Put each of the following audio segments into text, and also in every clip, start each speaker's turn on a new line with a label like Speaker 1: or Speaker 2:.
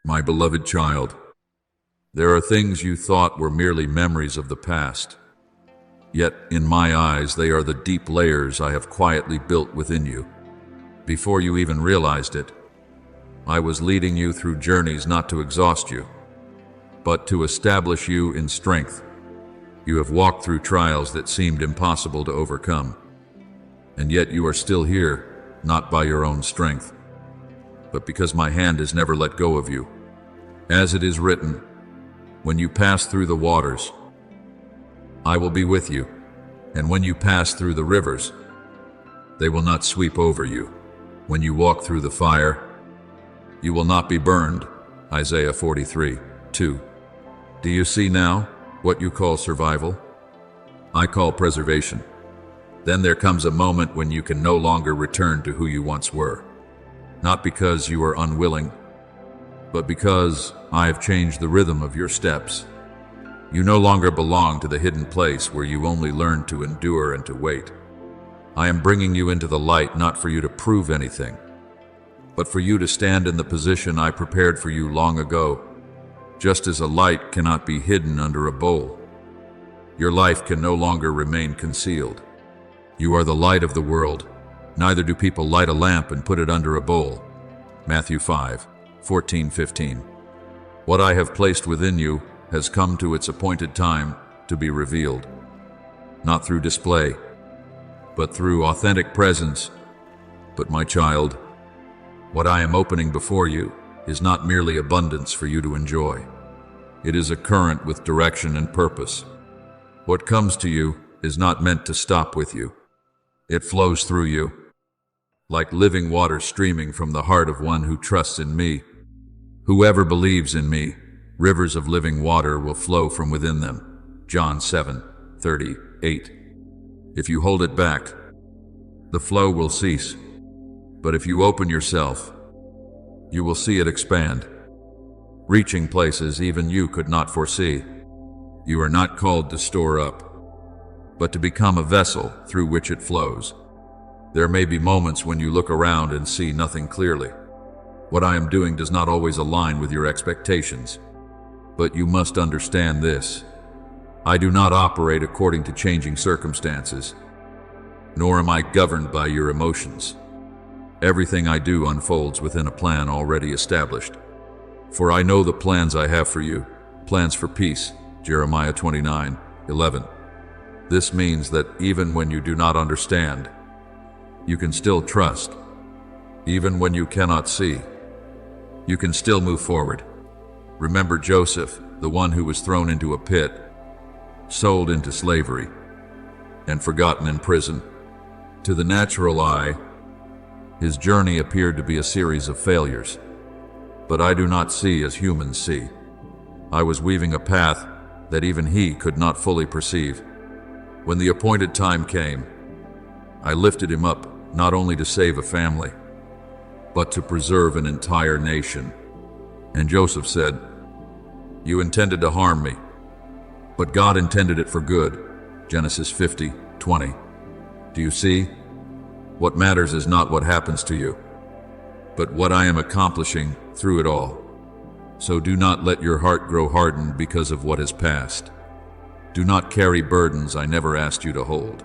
Speaker 1: My beloved child, there are things you thought were merely memories of the past. Yet, in my eyes, they are the deep layers I have quietly built within you. Before you even realized it, I was leading you through journeys not to exhaust you, but to establish you in strength. You have walked through trials that seemed impossible to overcome, and yet you are still here, not by your own strength, but because my hand has never let go of you. As it is written, when you pass through the waters, I will be with you, and when you pass through the rivers, they will not sweep over you. When you walk through the fire, you will not be burned. Isaiah 43:2. Do you see now what you call survival? I call preservation. Then there comes a moment when you can no longer return to who you once were. Not because you are unwilling, but because I have changed the rhythm of your steps. You no longer belong to the hidden place where you only learn to endure and to wait. I am bringing you into the light not for you to prove anything, but for you to stand in the position I prepared for you long ago. Just as a light cannot be hidden under a bowl, your life can no longer remain concealed. You are the light of the world. Neither do people light a lamp and put it under a bowl. Matthew 5:14-15. What I have placed within you has come to its appointed time to be revealed, not through display, but through authentic presence. But my child, what I am opening before you is not merely abundance for you to enjoy. It is a current with direction and purpose. What comes to you is not meant to stop with you. It flows through you, like living water streaming from the heart of one who trusts in me. Whoever believes in me, rivers of living water will flow from within them. John 7:38. If you hold it back, the flow will cease. But if you open yourself, you will see it expand, reaching places even you could not foresee. You are not called to store up, but to become a vessel through which it flows. There may be moments when you look around and see nothing clearly. What I am doing does not always align with your expectations, but you must understand this. I do not operate according to changing circumstances, nor am I governed by your emotions. Everything I do unfolds within a plan already established. For I know the plans I have for you, plans for peace. Jeremiah 29:11. This means that even when you do not understand, you can still trust. Even when you cannot see, you can still move forward. Remember Joseph, the one who was thrown into a pit, sold into slavery, and forgotten in prison. To the natural eye, his journey appeared to be a series of failures, but I do not see as humans see. I was weaving a path that even he could not fully perceive. When the appointed time came, I lifted him up not only to save a family, but to preserve an entire nation. And Joseph said, "You intended to harm me, but God intended it for good." Genesis 50:20. Do you see? What matters is not what happens to you, but what I am accomplishing through it all. So do not let your heart grow hardened because of what has passed. Do not carry burdens I never asked you to hold.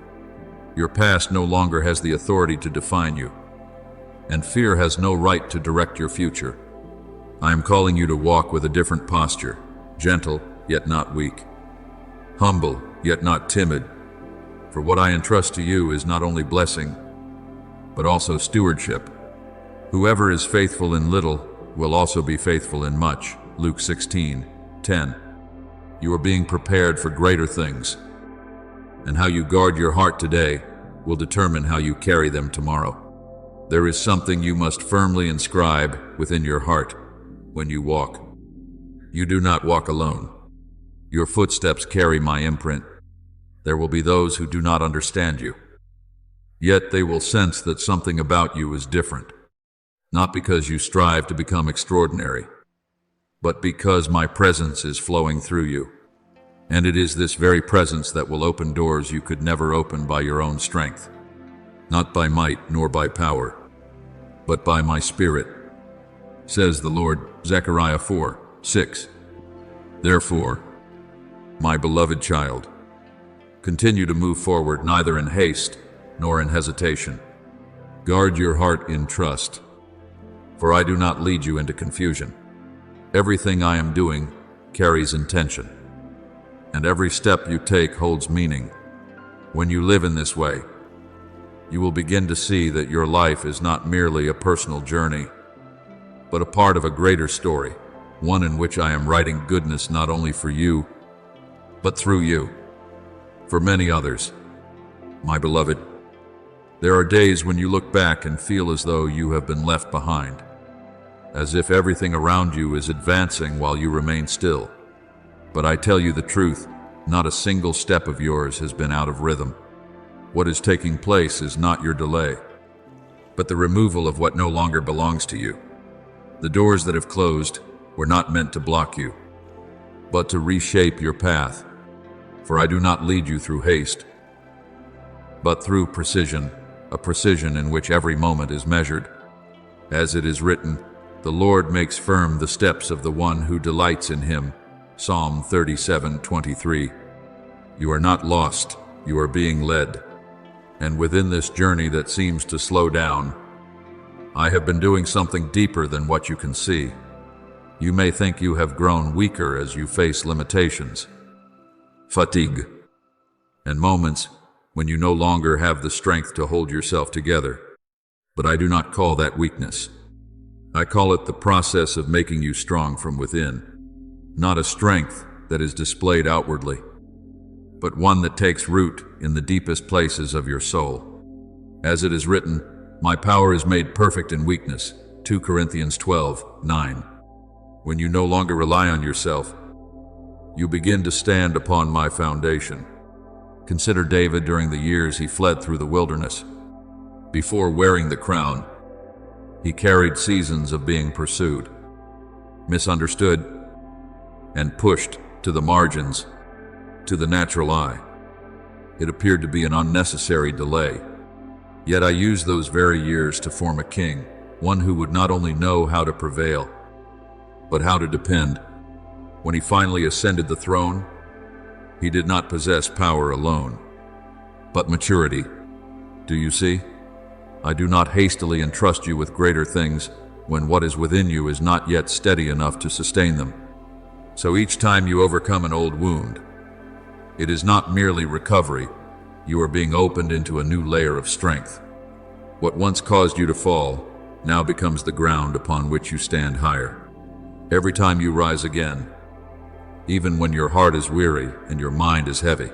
Speaker 1: Your past no longer has the authority to define you, and fear has no right to direct your future. I am calling you to walk with a different posture, gentle yet not weak, humble yet not timid. For what I entrust to you is not only blessing, but also stewardship. Whoever is faithful in little will also be faithful in much. Luke 16:10. You are being prepared for greater things, and how you guard your heart today will determine how you carry them tomorrow. There is something you must firmly inscribe within your heart when you walk. You do not walk alone. Your footsteps carry my imprint. There will be those who do not understand you, yet they will sense that something about you is different, not because you strive to become extraordinary, but because my presence is flowing through you. And it is this very presence that will open doors you could never open by your own strength, not by might nor by power, but by my Spirit, says the Lord. Zechariah 4:6. Therefore, my beloved child, continue to move forward neither in haste nor in hesitation. Guard your heart in trust, for I do not lead you into confusion. Everything I am doing carries intention, and every step you take holds meaning. When you live in this way, you will begin to see that your life is not merely a personal journey, but a part of a greater story, one in which I am writing goodness not only for you, but through you, for many others. My beloved, there are days when you look back and feel as though you have been left behind, as if everything around you is advancing while you remain still. But I tell you the truth, not a single step of yours has been out of rhythm. What is taking place is not your delay, but the removal of what no longer belongs to you. The doors that have closed were not meant to block you, but to reshape your path. For I do not lead you through haste, but through precision, a precision in which every moment is measured. As it is written, the Lord makes firm the steps of the one who delights in him. Psalm 37:23. You are not lost, you are being led. And within this journey that seems to slow down, I have been doing something deeper than what you can see. You may think you have grown weaker as you face limitations, fatigue, and moments when you no longer have the strength to hold yourself together. But I do not call that weakness. I call it the process of making you strong from within, not a strength that is displayed outwardly, but one that takes root in the deepest places of your soul. As it is written, my power is made perfect in weakness. 2 Corinthians 12:9. When you no longer rely on yourself, you begin to stand upon my foundation. Consider David during the years he fled through the wilderness. Before wearing the crown, he carried seasons of being pursued, misunderstood, and pushed to the margins. To the natural eye, it appeared to be an unnecessary delay. Yet I used those very years to form a king, one who would not only know how to prevail, but how to depend. When he finally ascended the throne, he did not possess power alone, but maturity. Do you see? I do not hastily entrust you with greater things when what is within you is not yet steady enough to sustain them. So each time you overcome an old wound, it is not merely recovery. You are being opened into a new layer of strength. What once caused you to fall now becomes the ground upon which you stand higher. Every time you rise again, even when your heart is weary and your mind is heavy,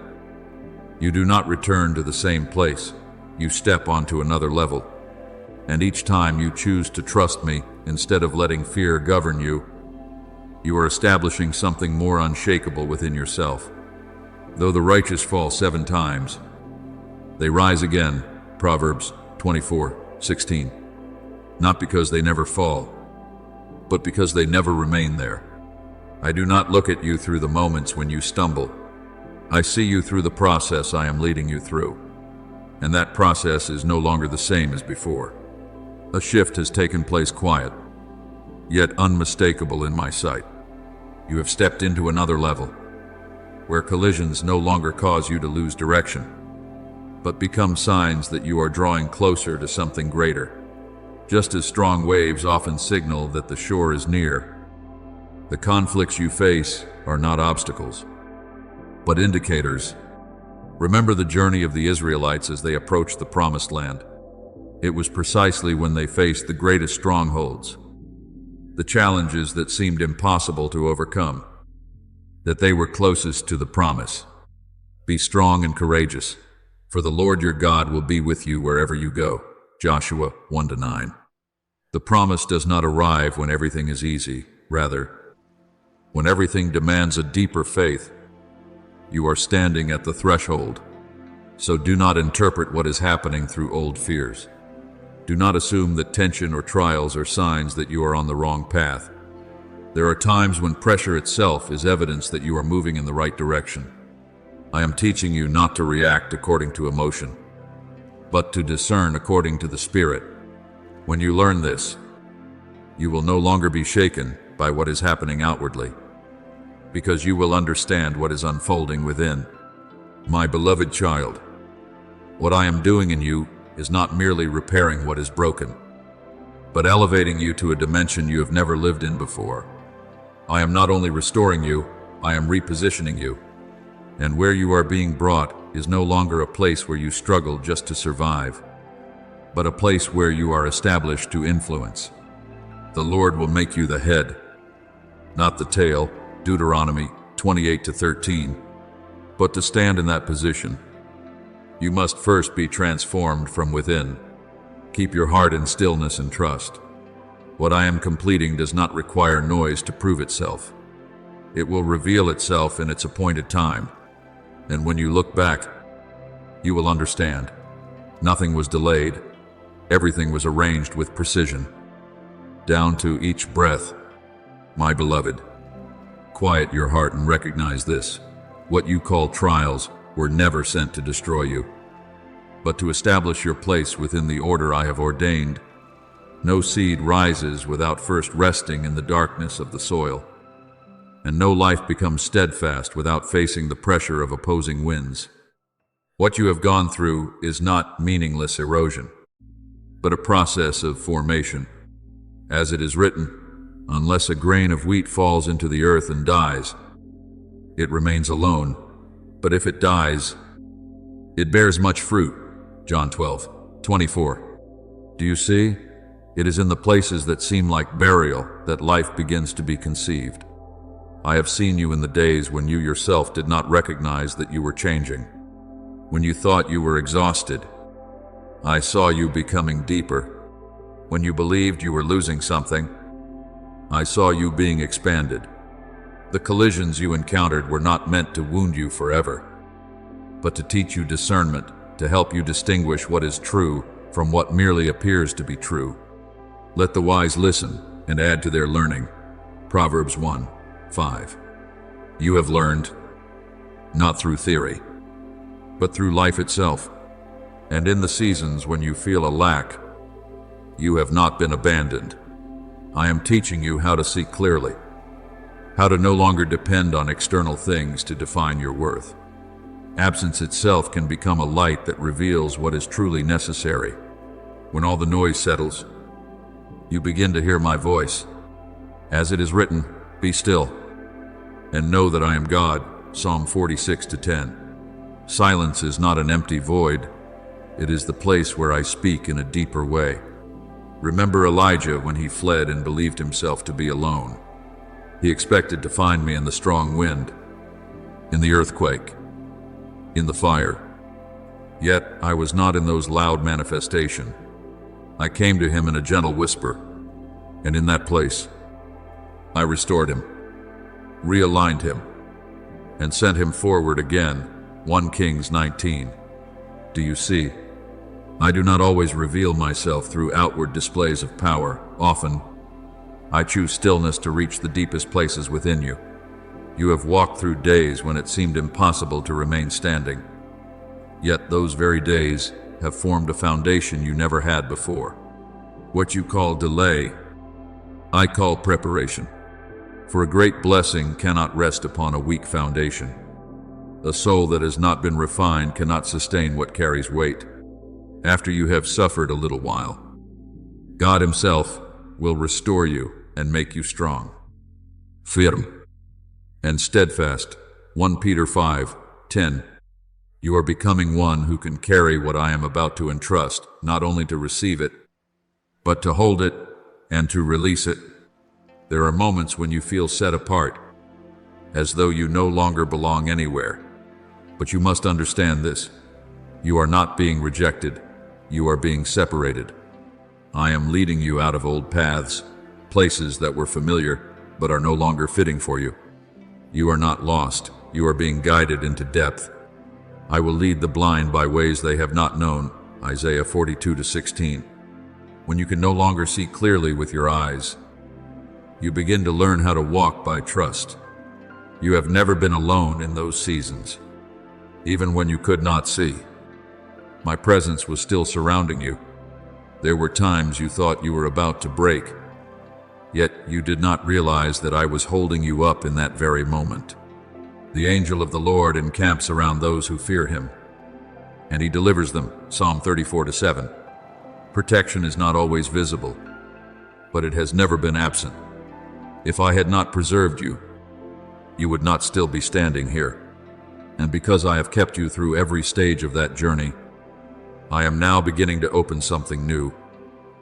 Speaker 1: you do not return to the same place. You step onto another level. And each time you choose to trust me instead of letting fear govern you, you are establishing something more unshakable within yourself. Though the righteous fall 7 times, they rise again. Proverbs 24:16. Not because they never fall, but because they never remain there. I do not look at you through the moments when you stumble. I see you through the process I am leading you through. And that process is no longer the same as before. A shift has taken place, quiet, yet unmistakable in my sight. You have stepped into another level, where collisions no longer cause you to lose direction, but become signs that you are drawing closer to something greater. Just as strong waves often signal that the shore is near, the conflicts you face are not obstacles, but indicators. Remember the journey of the Israelites as they approached the Promised Land. It was precisely when they faced the greatest strongholds, the challenges that seemed impossible to overcome, that they were closest to the promise. Be strong and courageous, for the Lord your God will be with you wherever you go. Joshua 1-9. The promise does not arrive when everything is easy. Rather, when everything demands a deeper faith, you are standing at the threshold. So do not interpret what is happening through old fears. Do not assume that tension or trials are signs that you are on the wrong path. There are times when pressure itself is evidence that you are moving in the right direction. I am teaching you not to react according to emotion, but to discern according to the Spirit. When you learn this, you will no longer be shaken by what is happening outwardly, because you will understand what is unfolding within. My beloved child, what I am doing in you is not merely repairing what is broken, but elevating you to a dimension you have never lived in before. I am not only restoring you, I am repositioning you. And where you are being brought is no longer a place where you struggle just to survive, but a place where you are established to influence. The Lord will make you the head, not the tail, Deuteronomy 28-13, but to stand in that position, you must first be transformed from within. Keep your heart in stillness and trust. What I am completing does not require noise to prove itself. It will reveal itself in its appointed time. And when you look back, you will understand. Nothing was delayed. Everything was arranged with precision, down to each breath. My beloved, quiet your heart and recognize this. What you call trials were never sent to destroy you, but to establish your place within the order I have ordained. No seed rises without first resting in the darkness of the soil, and no life becomes steadfast without facing the pressure of opposing winds. What you have gone through is not meaningless erosion, but a process of formation. As it is written, unless a grain of wheat falls into the earth and dies, it remains alone, but if it dies, it bears much fruit. John 12:24. Do you see? It is in the places that seem like burial that life begins to be conceived. I have seen you in the days when you yourself did not recognize that you were changing. When you thought you were exhausted, I saw you becoming deeper. When you believed you were losing something, I saw you being expanded. The collisions you encountered were not meant to wound you forever, but to teach you discernment, to help you distinguish what is true from what merely appears to be true. Let the wise listen and add to their learning. Proverbs 1:5. You have learned, not through theory, but through life itself. And in the seasons when you feel a lack, you have not been abandoned. I am teaching you how to see clearly, how to no longer depend on external things to define your worth. Absence itself can become a light that reveals what is truly necessary. When all the noise settles, you begin to hear my voice. As it is written, be still and know that I am God. Psalm 46:10. Silence is not an empty void. It is the place where I speak in a deeper way. Remember Elijah when he fled and believed himself to be alone. He expected to find me in the strong wind, in the earthquake, in the fire. Yet I was not in those loud manifestations. I came to him in a gentle whisper, and in that place, I restored him, realigned him, and sent him forward again. 1 Kings 19. Do you see? I do not always reveal myself through outward displays of power. Often, I choose stillness to reach the deepest places within you. You have walked through days when it seemed impossible to remain standing. Yet those very days have formed a foundation you never had before. What you call delay, I call preparation. For a great blessing cannot rest upon a weak foundation. A soul that has not been refined cannot sustain what carries weight. After you have suffered a little while, God Himself will restore you and make you strong, firm, and steadfast. 1 Peter 5:10. You are becoming one who can carry what I am about to entrust, not only to receive it, but to hold it and to release it. There are moments when you feel set apart, as though you no longer belong anywhere. But you must understand this. You are not being rejected. You are being separated. I am leading you out of old paths, places that were familiar but are no longer fitting for you. You are not lost. You are being guided into depth. I will lead the blind by ways they have not known. Isaiah 42:16. When you can no longer see clearly with your eyes, you begin to learn how to walk by trust. You have never been alone in those seasons. Even when you could not see, my presence was still surrounding you. There were times you thought you were about to break, Yet you did not realize that I was holding you up in that very moment. The angel of the Lord encamps around those who fear him, and he delivers them. Psalm 34:7. Protection is not always visible, but it has never been absent. If I had not preserved you, you would not still be standing here. And because I have kept you through every stage of that journey, I am now beginning to open something new,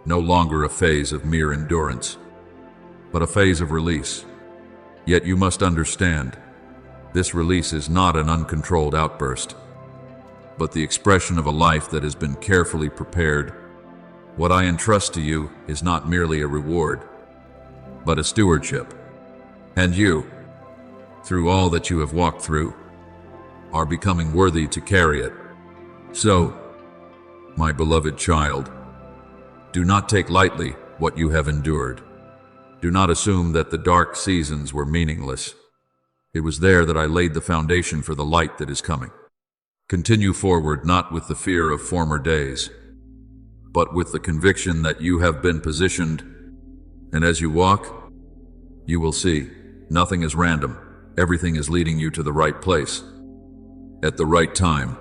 Speaker 1: no longer a phase of mere endurance, but a phase of release. Yet you must understand, this release is not an uncontrolled outburst, but the expression of a life that has been carefully prepared. What I entrust to you is not merely a reward, but a stewardship. And you, through all that you have walked through, are becoming worthy to carry it. So, my beloved child, do not take lightly what you have endured. Do not assume that the dark seasons were meaningless. It was there that I laid the foundation for the light that is coming. Continue forward not with the fear of former days, but with the conviction that you have been positioned, and as you walk, you will see nothing is random. Everything is leading you to the right place, at the right time,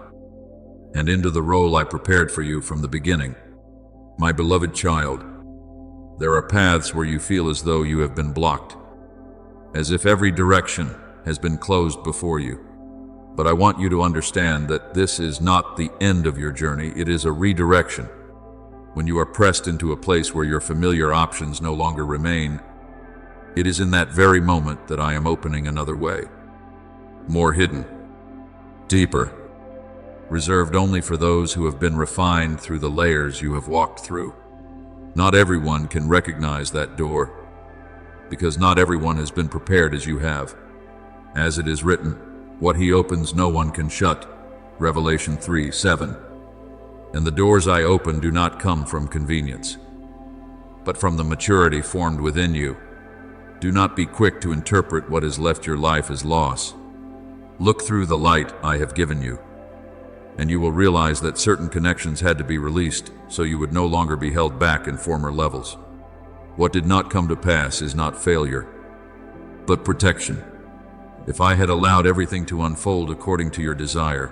Speaker 1: and into the role I prepared for you from the beginning. My beloved child, there are paths where you feel as though you have been blocked, as if every direction has been closed before you. But I want you to understand that this is not the end of your journey, it is a redirection. When you are pressed into a place where your familiar options no longer remain, it is in that very moment that I am opening another way. More hidden, deeper, reserved only for those who have been refined through the layers you have walked through. Not everyone can recognize that door, because not everyone has been prepared as you have. As it is written, what he opens no one can shut. Revelation 3:7. And the doors I open do not come from convenience, but from the maturity formed within you. Do not be quick to interpret what has left your life as loss. Look through the light I have given you, and you will realize that certain connections had to be released so you would no longer be held back in former levels. What did not come to pass is not failure, but protection. If I had allowed everything to unfold according to your desire,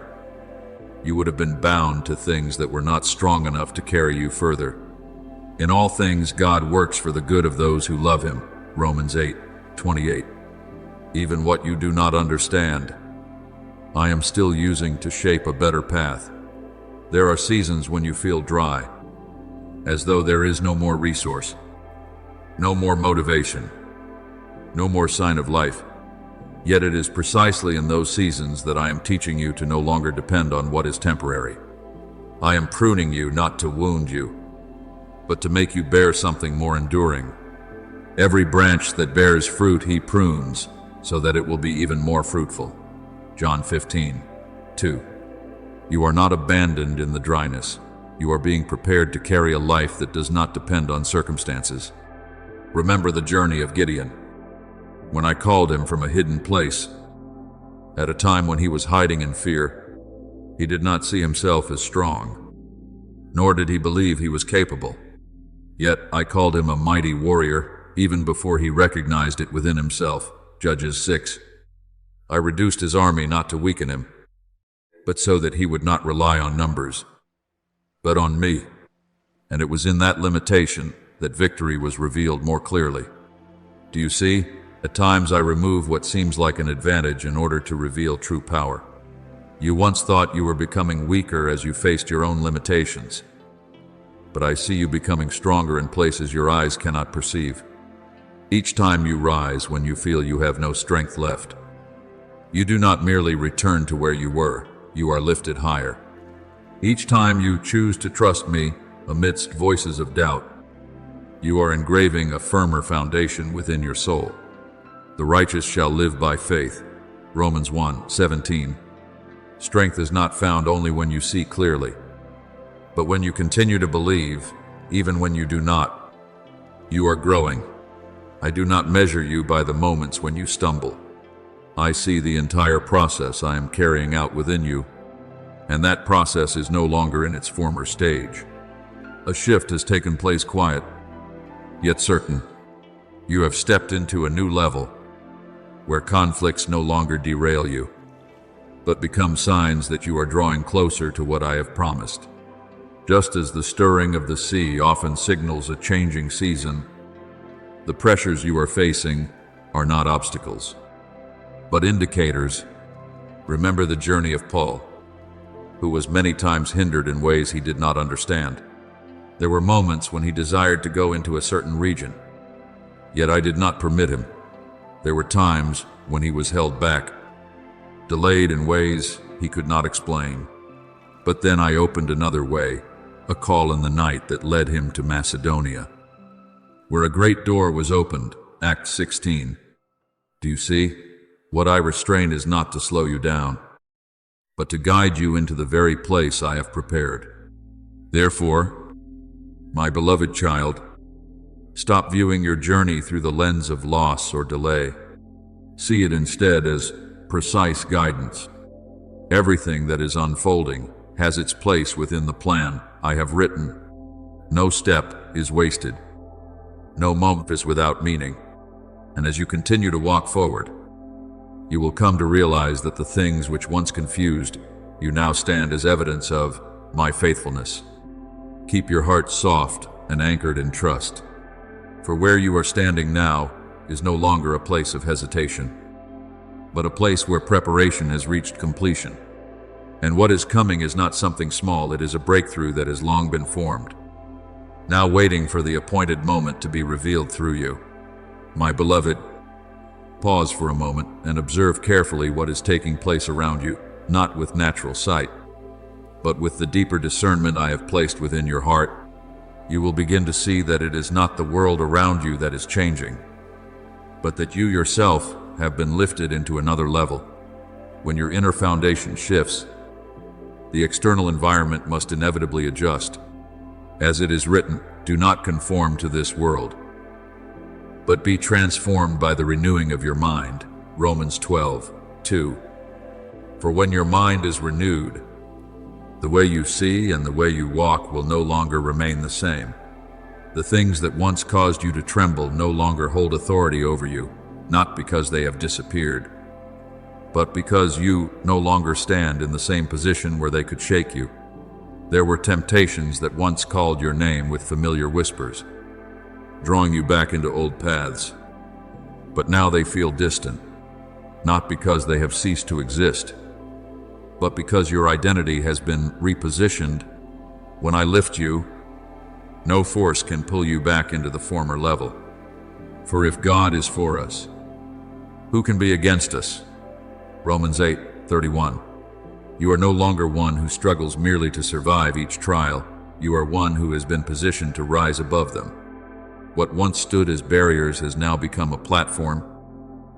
Speaker 1: you would have been bound to things that were not strong enough to carry you further. In all things, God works for the good of those who love him. Romans 8:28. Even what you do not understand, I am still using to shape a better path. There are seasons when you feel dry, as though there is no more resource, no more motivation, no more sign of life. Yet it is precisely in those seasons that I am teaching you to no longer depend on what is temporary. I am pruning you not to wound you, but to make you bear something more enduring. Every branch that bears fruit he prunes, so that it will be even more fruitful. John 15:2. You are not abandoned in the dryness. You are being prepared to carry a life that does not depend on circumstances. Remember the journey of Gideon. When I called him from a hidden place, at a time when he was hiding in fear, he did not see himself as strong, nor did he believe he was capable. Yet I called him a mighty warrior, even before he recognized it within himself. Judges 6. I reduced his army not to weaken him, but so that he would not rely on numbers, but on me. And it was in that limitation that victory was revealed more clearly. Do you see? At times I remove what seems like an advantage in order to reveal true power. You once thought you were becoming weaker as you faced your own limitations, but I see you becoming stronger in places your eyes cannot perceive. Each time you rise when you feel you have no strength left, you do not merely return to where you were, you are lifted higher. Each time you choose to trust me amidst voices of doubt, you are engraving a firmer foundation within your soul. The righteous shall live by faith. Romans 1:17. Strength is not found only when you see clearly, but when you continue to believe, even when you do not. You are growing. I do not measure you by the moments when you stumble. I see the entire process I am carrying out within you, and that process is no longer in its former stage. A shift has taken place, quiet, yet certain. You have stepped into a new level, where conflicts no longer derail you, but become signs that you are drawing closer to what I have promised. Just as the stirring of the sea often signals a changing season, the pressures you are facing are not obstacles, but indicators. Remember the journey of Paul, who was many times hindered in ways he did not understand. There were moments when he desired to go into a certain region, yet I did not permit him. There were times when he was held back, delayed in ways he could not explain. But then I opened another way, a call in the night that led him to Macedonia, where a great door was opened. Acts 16. Do you see? What I restrain is not to slow you down, but to guide you into the very place I have prepared. Therefore, my beloved child, stop viewing your journey through the lens of loss or delay. See it instead as precise guidance. Everything that is unfolding has its place within the plan I have written. No step is wasted. No moment is without meaning. And as you continue to walk forward, you will come to realize that the things which once confused you now stand as evidence of my faithfulness. Keep your heart soft and anchored in trust, for where you are standing now is no longer a place of hesitation, but a place where preparation has reached completion. And what is coming is not something small, it is a breakthrough that has long been formed, now waiting for the appointed moment to be revealed through you. My beloved, pause for a moment and observe carefully what is taking place around you, not with natural sight, but with the deeper discernment I have placed within your heart. You will begin to see that it is not the world around you that is changing, but that you yourself have been lifted into another level. When your inner foundation shifts, the external environment must inevitably adjust. As it is written, do not conform to this world, but be transformed by the renewing of your mind. Romans 12:2. For when your mind is renewed, the way you see and the way you walk will no longer remain the same. The things that once caused you to tremble no longer hold authority over you, not because they have disappeared, but because you no longer stand in the same position where they could shake you. There were temptations that once called your name with familiar whispers, drawing you back into old paths. But now they feel distant, not because they have ceased to exist, but because your identity has been repositioned. When I lift you, no force can pull you back into the former level. For if God is for us, who can be against us? Romans 8:31. You are no longer one who struggles merely to survive each trial. You are one who has been positioned to rise above them. What once stood as barriers has now become a platform.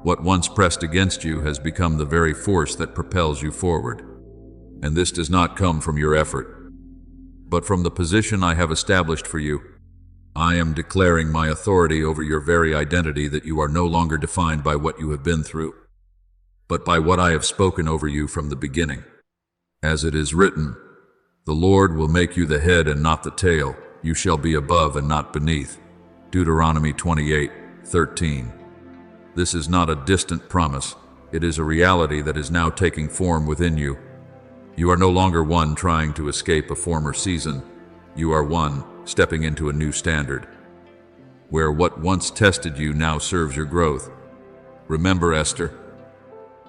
Speaker 1: What once pressed against you has become the very force that propels you forward. And this does not come from your effort, but from the position I have established for you. I am declaring my authority over your very identity, that you are no longer defined by what you have been through, but by what I have spoken over you from the beginning. As it is written, the Lord will make you the head and not the tail. You shall be above and not beneath. Deuteronomy 28:13. This is not a distant promise. It is a reality that is now taking form within you. You are no longer one trying to escape a former season. You are one stepping into a new standard, where what once tested you now serves your growth. Remember Esther,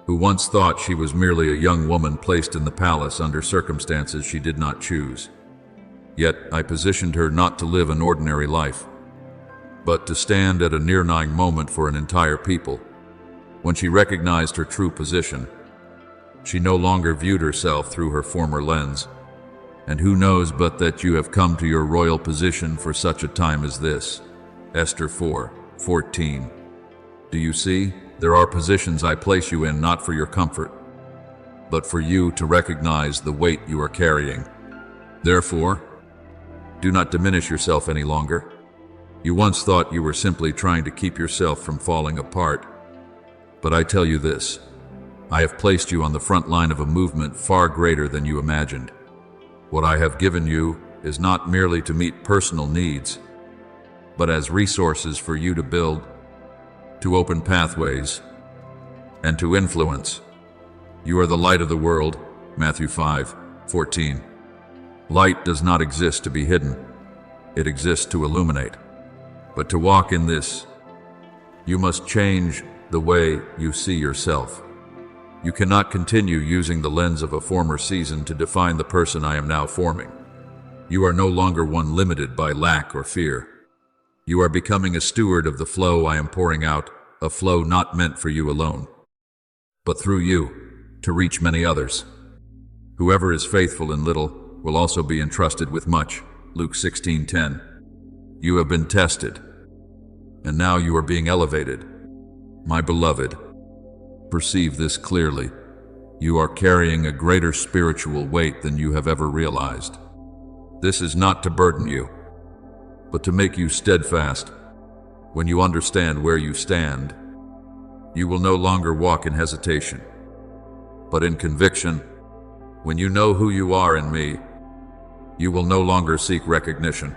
Speaker 1: who once thought she was merely a young woman placed in the palace under circumstances she did not choose. Yet I positioned her not to live an ordinary life, but to stand at a near-dying moment for an entire people. When she recognized her true position, she no longer viewed herself through her former lens. And who knows but that you have come to your royal position for such a time as this? Esther 4:14. Do you see? There are positions I place you in not for your comfort, but for you to recognize the weight you are carrying. Therefore, do not diminish yourself any longer. You once thought you were simply trying to keep yourself from falling apart. But I tell you this, I have placed you on the front line of a movement far greater than you imagined. What I have given you is not merely to meet personal needs, but as resources for you to build to open pathways, and to influence. You are the light of the world, Matthew 5:14. Light does not exist to be hidden. It exists to illuminate. But to walk in this, you must change the way you see yourself. You cannot continue using the lens of a former season to define the person I am now forming. You are no longer one limited by lack or fear. You are becoming a steward of the flow I am pouring out, a flow not meant for you alone, but through you, to reach many others. Whoever is faithful in little will also be entrusted with much, Luke 16:10. You have been tested, and now you are being elevated. My beloved, perceive this clearly. You are carrying a greater spiritual weight than you have ever realized. This is not to burden you, but to make you steadfast. When you understand where you stand, you will no longer walk in hesitation, but in conviction. When you know who you are in me, you will no longer seek recognition,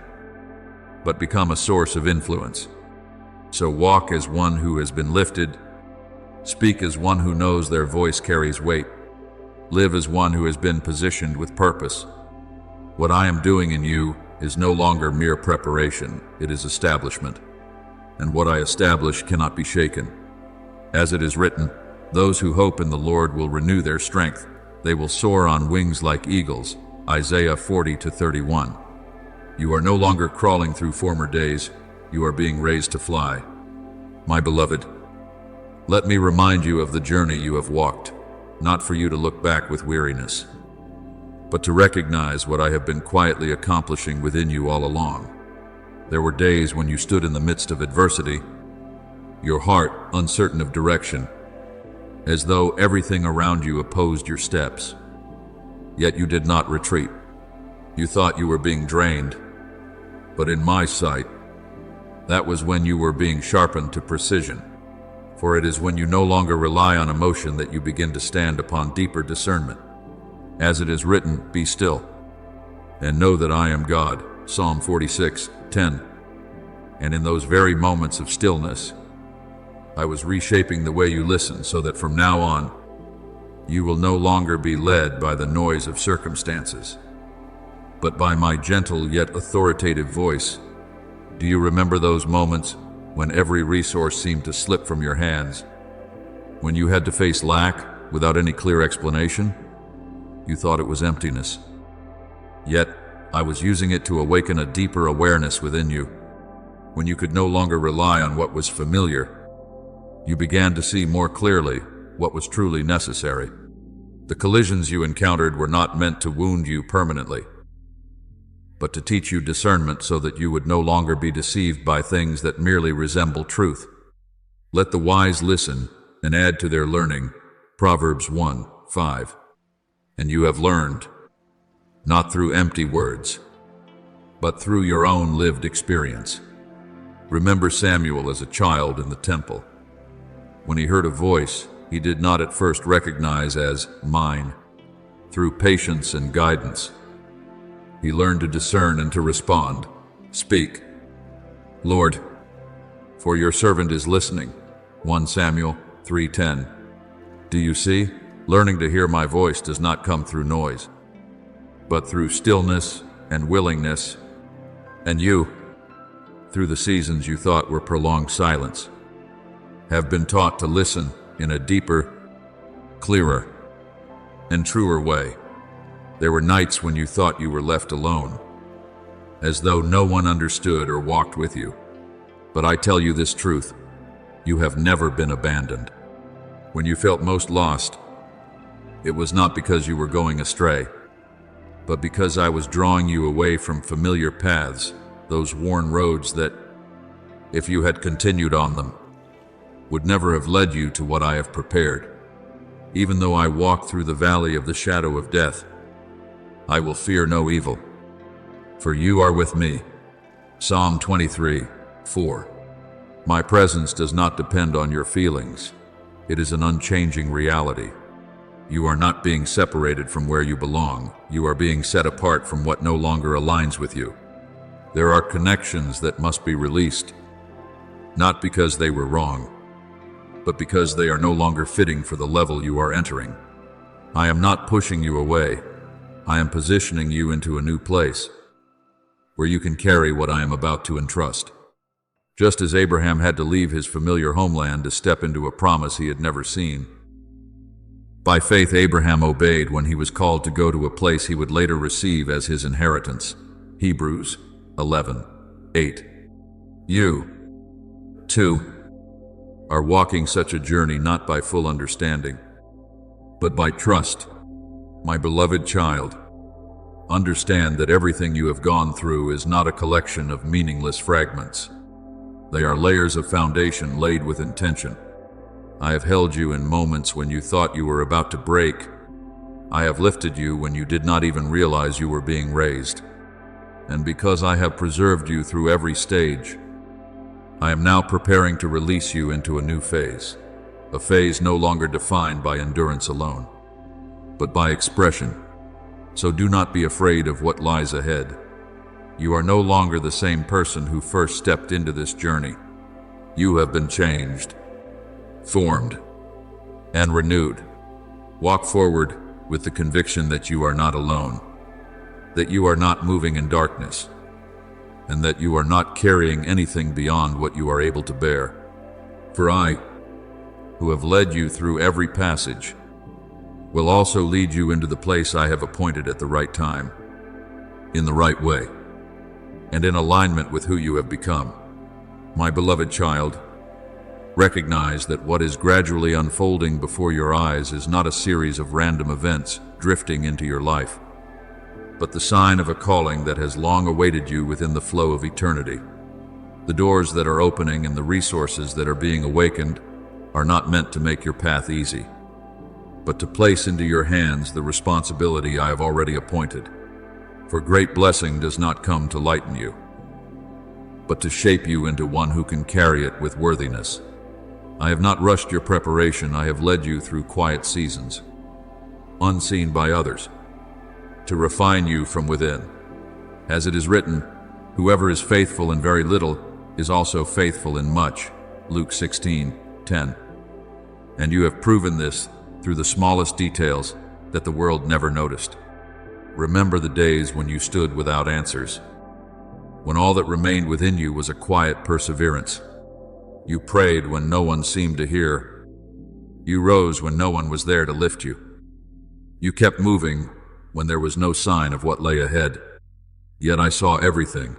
Speaker 1: but become a source of influence. So walk as one who has been lifted, speak as one who knows their voice carries weight, live as one who has been positioned with purpose. What I am doing in you is no longer mere preparation, it is establishment. And what I establish cannot be shaken. As it is written, those who hope in the Lord will renew their strength. They will soar on wings like eagles. Isaiah 40:31. You are no longer crawling through former days. You are being raised to fly. My beloved, let me remind you of the journey you have walked, not for you to look back with weariness, but to recognize what I have been quietly accomplishing within you all along. There were days when you stood in the midst of adversity, your heart uncertain of direction, as though everything around you opposed your steps. Yet you did not retreat. You thought you were being drained, but in my sight, that was when you were being sharpened to precision. For it is when you no longer rely on emotion that you begin to stand upon deeper discernment. As it is written, be still, and know that I am God, Psalm 46:10. And in those very moments of stillness, I was reshaping the way you listen so that from now on, you will no longer be led by the noise of circumstances, but by my gentle yet authoritative voice. Do you remember those moments when every resource seemed to slip from your hands? When you had to face lack without any clear explanation? You thought it was emptiness. Yet, I was using it to awaken a deeper awareness within you. When you could no longer rely on what was familiar, you began to see more clearly what was truly necessary. The collisions you encountered were not meant to wound you permanently, but to teach you discernment so that you would no longer be deceived by things that merely resemble truth. Let the wise listen and add to their learning, Proverbs 1:5. And you have learned, not through empty words, but through your own lived experience. Remember Samuel as a child in the temple. When he heard a voice, he did not at first recognize as mine. Through patience and guidance, he learned to discern and to respond. Speak, Lord, for your servant is listening. 1 Samuel 3:10. Do you see? Learning to hear my voice does not come through noise, but through stillness and willingness. And you, through the seasons you thought were prolonged silence, have been taught to listen in a deeper, clearer, and truer way. There were nights when you thought you were left alone, as though no one understood or walked with you. But I tell you this truth, you have never been abandoned. When you felt most lost, it was not because you were going astray, but because I was drawing you away from familiar paths, those worn roads that, if you had continued on them, would never have led you to what I have prepared. Even though I walk through the valley of the shadow of death, I will fear no evil, for you are with me. Psalm 23:4. My presence does not depend on your feelings. It is an unchanging reality. You are not being separated from where you belong. You are being set apart from what no longer aligns with you. There are connections that must be released, not because they were wrong, but because they are no longer fitting for the level you are entering. I am not pushing you away. I am positioning you into a new place where you can carry what I am about to entrust. Just as Abraham had to leave his familiar homeland to step into a promise he had never seen. By faith, Abraham obeyed when he was called to go to a place he would later receive as his inheritance. Hebrews 11:8. You, too, are walking such a journey not by full understanding, but by trust. My beloved child, understand that everything you have gone through is not a collection of meaningless fragments. They are layers of foundation laid with intention. I have held you in moments when you thought you were about to break. I have lifted you when you did not even realize you were being raised. And because I have preserved you through every stage, I am now preparing to release you into a new phase, a phase no longer defined by endurance alone, but by expression. So do not be afraid of what lies ahead. You are no longer the same person who first stepped into this journey. You have been changed, formed, and renewed. Walk forward with the conviction that you are not alone, that you are not moving in darkness, and that you are not carrying anything beyond what you are able to bear. For I, who have led you through every passage, will also lead you into the place I have appointed at the right time, in the right way, and in alignment with who you have become. My beloved child, recognize that what is gradually unfolding before your eyes is not a series of random events drifting into your life, but the sign of a calling that has long awaited you within the flow of eternity. The doors that are opening and the resources that are being awakened are not meant to make your path easy, but to place into your hands the responsibility I have already appointed. For great blessing does not come to lighten you, but to shape you into one who can carry it with worthiness. I have not rushed your preparation. I have led you through quiet seasons, unseen by others, to refine you from within. As it is written, whoever is faithful in very little is also faithful in much. Luke 16:10. And you have proven this through the smallest details that the world never noticed. Remember the days when you stood without answers, when all that remained within you was a quiet perseverance. You prayed when no one seemed to hear. You rose when no one was there to lift you. You kept moving when there was no sign of what lay ahead. Yet I saw everything.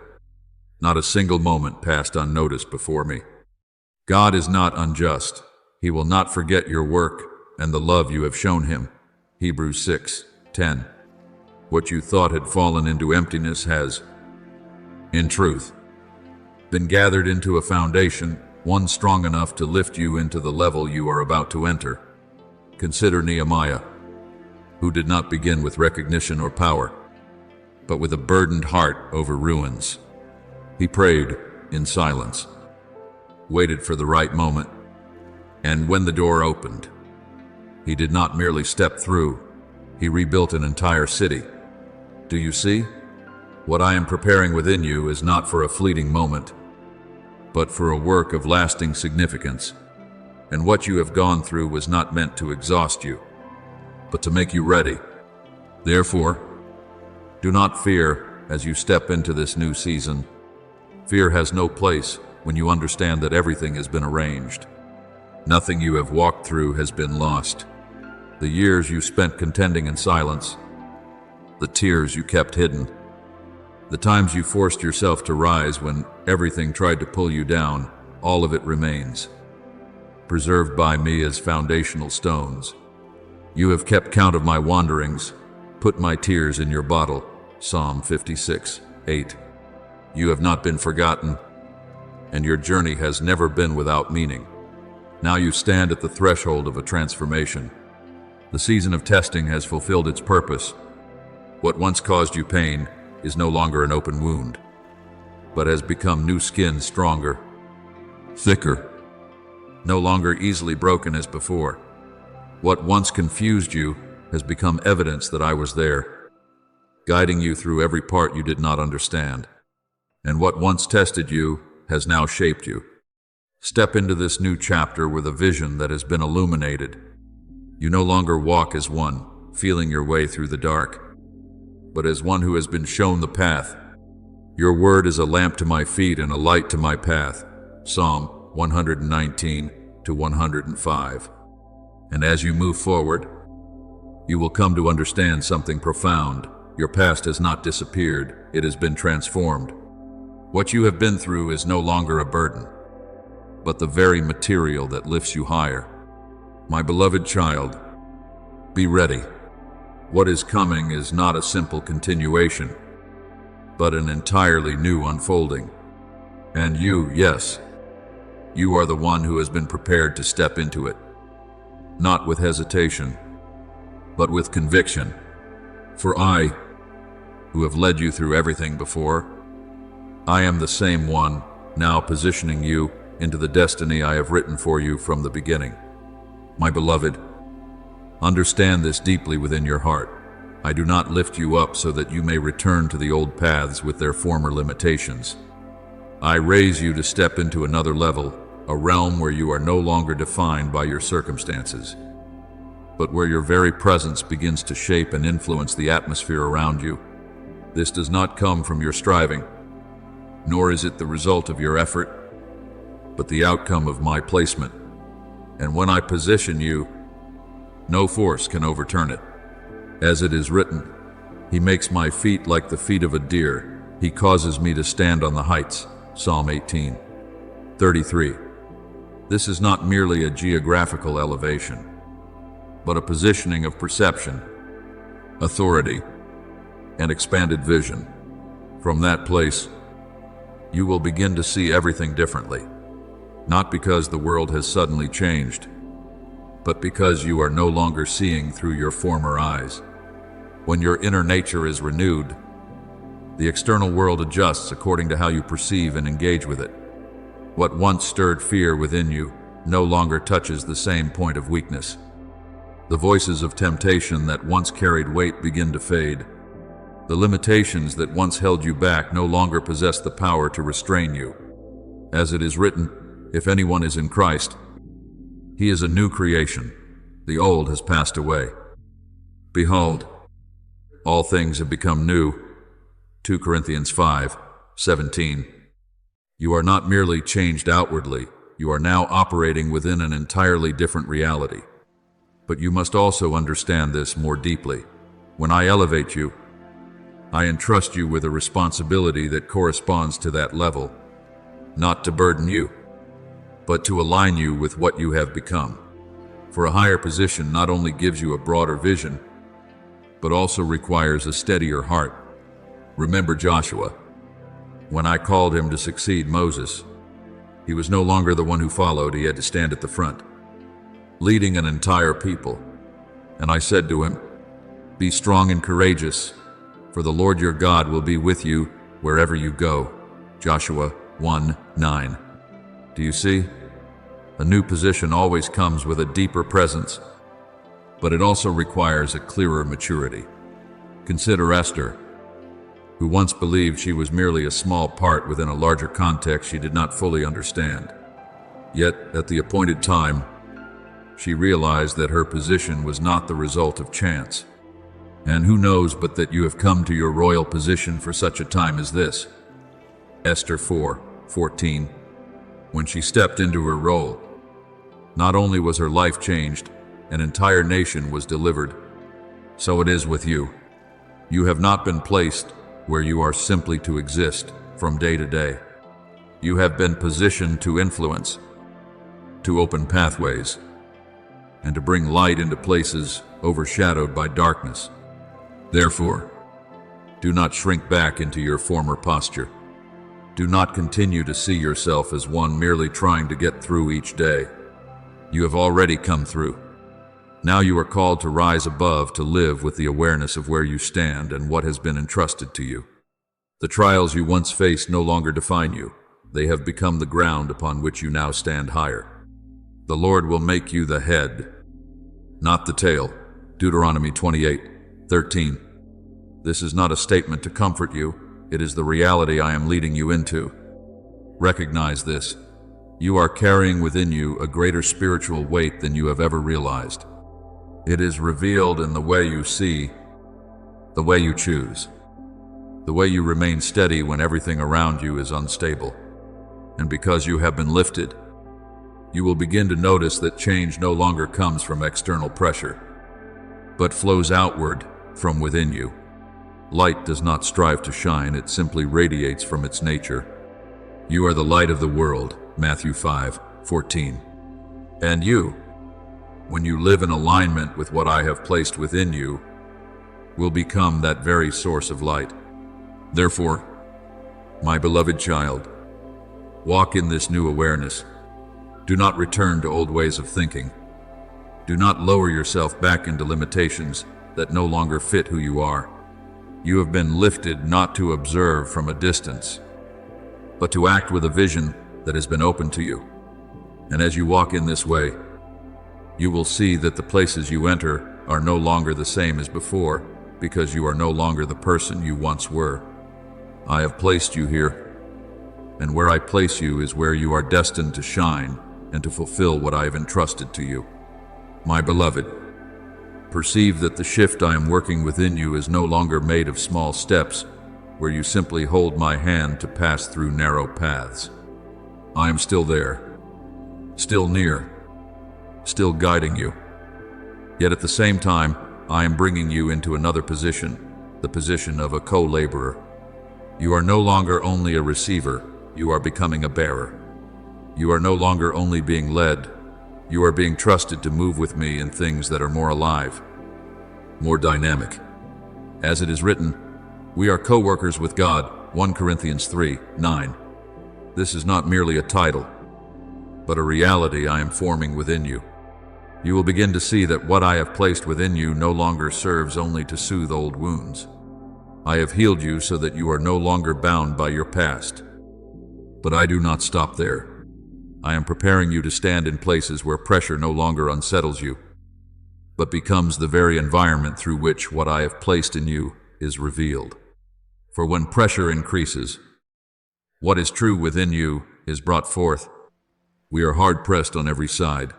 Speaker 1: Not a single moment passed unnoticed before me. God is not unjust. He will not forget your work and the love you have shown him. Hebrews 6:10. What you thought had fallen into emptiness has, in truth, been gathered into a foundation, one strong enough to lift you into the level you are about to enter. Consider Nehemiah, who did not begin with recognition or power, but with a burdened heart over ruins. He prayed in silence, waited for the right moment, and when the door opened, he did not merely step through, he rebuilt an entire city. Do you see? What I am preparing within you is not for a fleeting moment, but for a work of lasting significance. And what you have gone through was not meant to exhaust you, but to make you ready. Therefore, do not fear as you step into this new season. Fear has no place when you understand that everything has been arranged. Nothing you have walked through has been lost. The years you spent contending in silence, the tears you kept hidden, the times you forced yourself to rise when everything tried to pull you down, all of it remains, preserved by me as foundational stones. You have kept count of my wanderings, put my tears in your bottle. Psalm 56:8. You have not been forgotten, and your journey has never been without meaning. Now you stand at the threshold of a transformation. The season of testing has fulfilled its purpose. What once caused you pain is no longer an open wound, but has become new skin, stronger, thicker, no longer easily broken as before. What once confused you has become evidence that I was there, guiding you through every part you did not understand. And what once tested you has now shaped you. Step into this new chapter with a vision that has been illuminated. You no longer walk as one, feeling your way through the dark, but as one who has been shown the path. Your word is a lamp to my feet and a light to my path. Psalm 119 to 105. And as you move forward, you will come to understand something profound. Your past has not disappeared, it has been transformed. What you have been through is no longer a burden, but the very material that lifts you higher. My beloved child, be ready. What is coming is not a simple continuation, but an entirely new unfolding. And you, yes, you are the one who has been prepared to step into it, not with hesitation, but with conviction. For I, who have led you through everything before, I am the same one, now positioning you into the destiny I have written for you from the beginning. My beloved, understand this deeply within your heart. I do not lift you up so that you may return to the old paths with their former limitations. I raise you to step into another level, a realm where you are no longer defined by your circumstances, but where your very presence begins to shape and influence the atmosphere around you. This does not come from your striving, nor is it the result of your effort, but the outcome of my placement. And when I position you, no force can overturn it. As it is written, He makes my feet like the feet of a deer. He causes me to stand on the heights. Psalm 18:33. This is not merely a geographical elevation, but a positioning of perception, authority, and expanded vision. From that place, you will begin to see everything differently, not because the world has suddenly changed, but because you are no longer seeing through your former eyes. When your inner nature is renewed, the external world adjusts according to how you perceive and engage with it. What once stirred fear within you no longer touches the same point of weakness. The voices of temptation that once carried weight begin to fade. The limitations that once held you back no longer possess the power to restrain you. As it is written, if anyone is in Christ, he is a new creation. The old has passed away. Behold, all things have become new. 2 Corinthians 5:17. You are not merely changed outwardly, you are now operating within an entirely different reality. But you must also understand this more deeply. When I elevate you, I entrust you with a responsibility that corresponds to that level, not to burden you, but to align you with what you have become. For a higher position not only gives you a broader vision, but also requires a steadier heart. Remember Joshua. When I called him to succeed Moses, he was no longer the one who followed, he had to stand at the front, leading an entire people. And I said to him, be strong and courageous, for the Lord your God will be with you wherever you go. Joshua 1:9. Do you see? A new position always comes with a deeper presence, but it also requires a clearer maturity. Consider Esther, who once believed she was merely a small part within a larger context she did not fully understand. Yet, at the appointed time, she realized that her position was not the result of chance. And who knows but that you have come to your royal position for such a time as this? Esther 4:14. When she stepped into her role, not only was her life changed, an entire nation was delivered. So it is with you. You have not been placed where you are simply to exist from day to day. You have been positioned to influence, to open pathways, and to bring light into places overshadowed by darkness. Therefore, do not shrink back into your former posture. Do not continue to see yourself as one merely trying to get through each day. You have already come through. Now you are called to rise above, to live with the awareness of where you stand and what has been entrusted to you. The trials you once faced no longer define you. They have become the ground upon which you now stand higher. The Lord will make you the head, not the tail. Deuteronomy 28:13. This is not a statement to comfort you. It is the reality I am leading you into. Recognize this. You are carrying within you a greater spiritual weight than you have ever realized. It is revealed in the way you see, the way you choose, the way you remain steady when everything around you is unstable. And because you have been lifted, you will begin to notice that change no longer comes from external pressure, but flows outward from within you. Light does not strive to shine, it simply radiates from its nature. You are the light of the world, Matthew 5:14. And you, when you live in alignment with what I have placed within you, will become that very source of light. Therefore, my beloved child, walk in this new awareness. Do not return to old ways of thinking. Do not lower yourself back into limitations that no longer fit who you are. You have been lifted not to observe from a distance, but to act with a vision that has been opened to you. And as you walk in this way, you will see that the places you enter are no longer the same as before, because you are no longer the person you once were. I have placed you here, and where I place you is where you are destined to shine and to fulfill what I have entrusted to you. My beloved, perceive that the shift I am working within you is no longer made of small steps where you simply hold my hand to pass through narrow paths. I am still there, still near, still guiding you. Yet at the same time, I am bringing you into another position, the position of a co-laborer. You are no longer only a receiver, you are becoming a bearer. You are no longer only being led, you are being trusted to move with me in things that are more alive, more dynamic. As it is written, we are co-workers with God, 1 Corinthians 3:9. This is not merely a title, but a reality I am forming within you. You will begin to see that what I have placed within you no longer serves only to soothe old wounds. I have healed you so that you are no longer bound by your past. But I do not stop there. I am preparing you to stand in places where pressure no longer unsettles you, but becomes the very environment through which what I have placed in you is revealed. For when pressure increases, what is true within you is brought forth. We are hard-pressed on every side,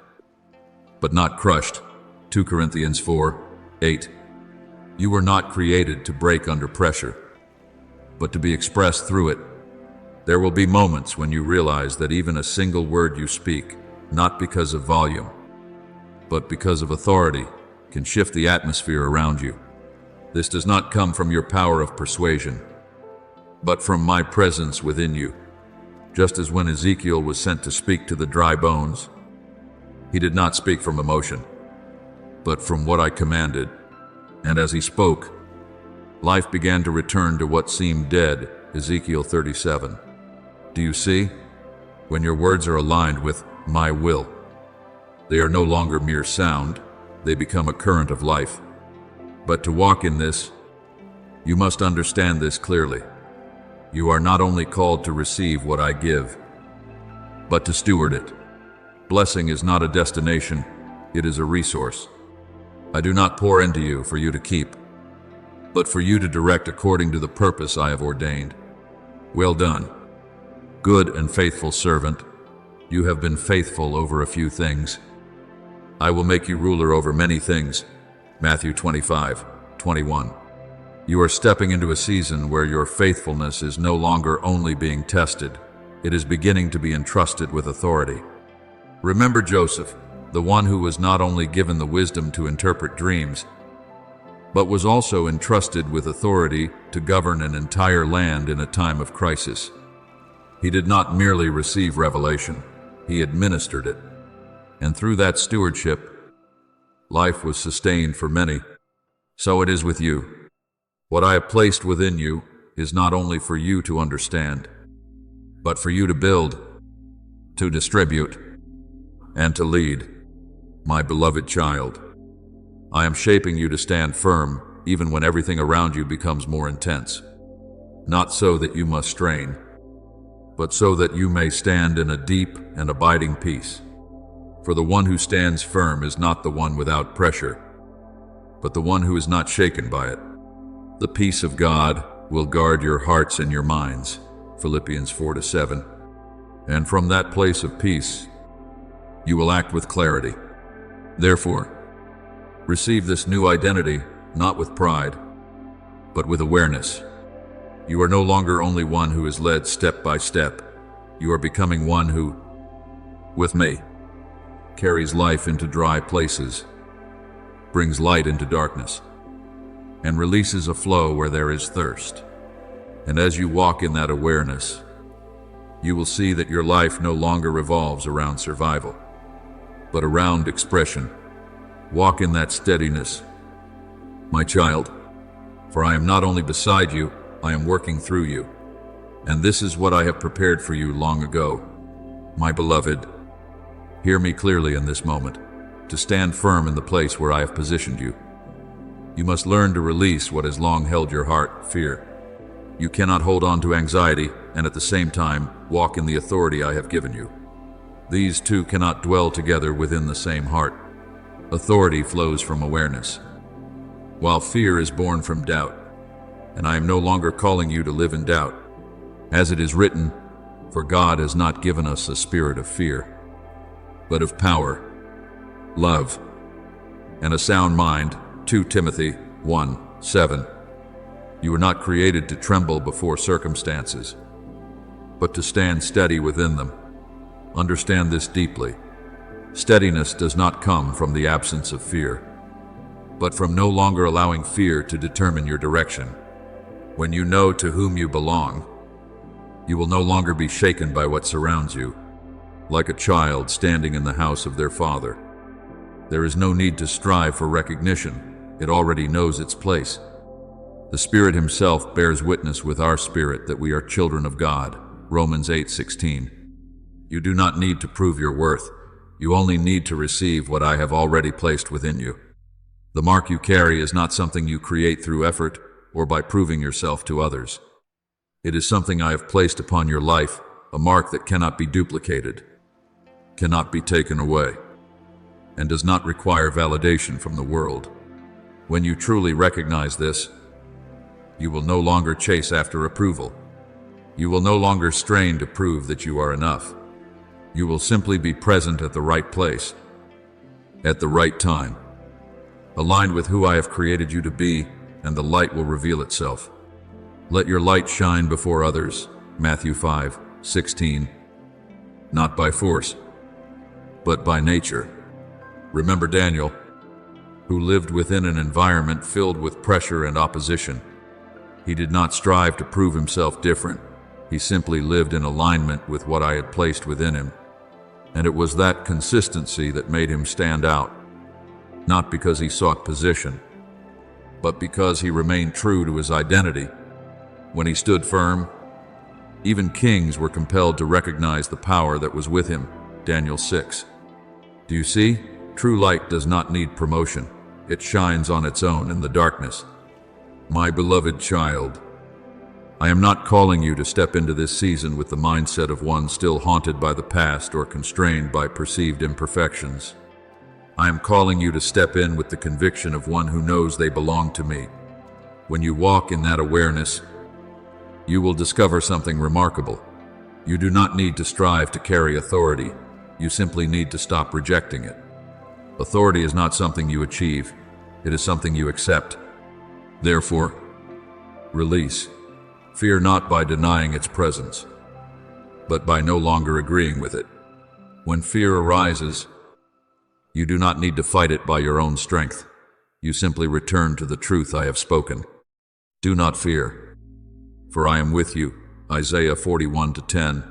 Speaker 1: but not crushed. 2 Corinthians 4:8. You were not created to break under pressure, but to be expressed through it. There will be moments when you realize that even a single word you speak, not because of volume, but because of authority, can shift the atmosphere around you. This does not come from your power of persuasion, but from my presence within you. Just as when Ezekiel was sent to speak to the dry bones, he did not speak from emotion, but from what I commanded. And as he spoke, life began to return to what seemed dead, Ezekiel 37. Do you see? When your words are aligned with my will, they are no longer mere sound, they become a current of life. But to walk in this, you must understand this clearly. You are not only called to receive what I give, but to steward it. Blessing is not a destination, it is a resource. I do not pour into you for you to keep, but for you to direct according to the purpose I have ordained. Well done, good and faithful servant. You have been faithful over a few things. I will make you ruler over many things. Matthew 25:21. You are stepping into a season where your faithfulness is no longer only being tested, it is beginning to be entrusted with authority. Remember Joseph, the one who was not only given the wisdom to interpret dreams, but was also entrusted with authority to govern an entire land in a time of crisis. He did not merely receive revelation, he administered it. And through that stewardship, life was sustained for many. So it is with you. What I have placed within you is not only for you to understand, but for you to build, to distribute, and to lead. My beloved child, I am shaping you to stand firm even when everything around you becomes more intense. Not so that you must strain, but so that you may stand in a deep and abiding peace. For the one who stands firm is not the one without pressure, but the one who is not shaken by it. The peace of God will guard your hearts and your minds. Philippians 4-7. And from that place of peace, you will act with clarity. Therefore, receive this new identity not with pride, but with awareness. You are no longer only one who is led step by step. You are becoming one who, with me, carries life into dry places, brings light into darkness, and releases a flow where there is thirst. And as you walk in that awareness, you will see that your life no longer revolves around survival, but around expression. Walk in that steadiness, my child, for I am not only beside you, I am working through you. And this is what I have prepared for you long ago. My beloved, hear me clearly in this moment, to stand firm in the place where I have positioned you. You must learn to release what has long held your heart, fear. You cannot hold on to anxiety and at the same time walk in the authority I have given you. These two cannot dwell together within the same heart. Authority flows from awareness, while fear is born from doubt. And I am no longer calling you to live in doubt. As it is written, for God has not given us a spirit of fear, but of power, love, and a sound mind. 2 Timothy 1:7. You were not created to tremble before circumstances, but to stand steady within them. Understand this deeply. Steadiness does not come from the absence of fear, but from no longer allowing fear to determine your direction. When you know to whom you belong, you will no longer be shaken by what surrounds you, like a child standing in the house of their father. There is no need to strive for recognition. It already knows its place. The Spirit Himself bears witness with our spirit that we are children of God. Romans 8:16. You do not need to prove your worth. You only need to receive what I have already placed within you. The mark you carry is not something you create through effort or by proving yourself to others. It is something I have placed upon your life, a mark that cannot be duplicated, cannot be taken away, and does not require validation from the world. When you truly recognize this, you will no longer chase after approval. You will no longer strain to prove that you are enough. You will simply be present at the right place, at the right time, aligned with who I have created you to be, and the light will reveal itself. Let your light shine before others. Matthew 5:16. Not by force, but by nature. Remember Daniel, who lived within an environment filled with pressure and opposition. He did not strive to prove himself different. He simply lived in alignment with what I had placed within him. And it was that consistency that made him stand out, not because he sought position, but because he remained true to his identity. When he stood firm, even kings were compelled to recognize the power that was with him. Daniel 6. Do you see? True light does not need promotion. It shines on its own in the darkness. My beloved child, I am not calling you to step into this season with the mindset of one still haunted by the past or constrained by perceived imperfections. I am calling you to step in with the conviction of one who knows they belong to me. When you walk in that awareness, you will discover something remarkable. You do not need to strive to carry authority. You simply need to stop rejecting it. Authority is not something you achieve. It is something you accept. Therefore, release. Fear not by denying its presence, but by no longer agreeing with it. When fear arises, you do not need to fight it by your own strength. You simply return to the truth I have spoken. Do not fear, for I am with you. Isaiah 41:10.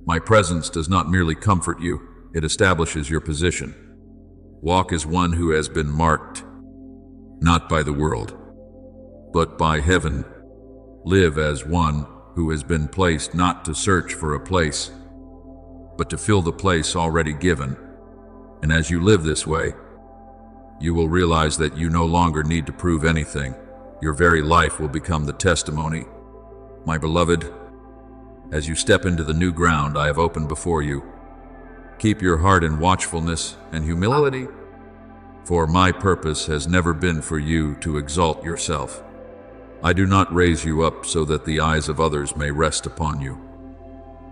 Speaker 1: My presence does not merely comfort you, it establishes your position. Walk as one who has been marked, not by the world, but by heaven. Live as one who has been placed not to search for a place, but to fill the place already given. And as you live this way, you will realize that you no longer need to prove anything. Your very life will become the testimony. My beloved, as you step into the new ground I have opened before you, keep your heart in watchfulness and humility, for my purpose has never been for you to exalt yourself. I do not raise you up so that the eyes of others may rest upon you,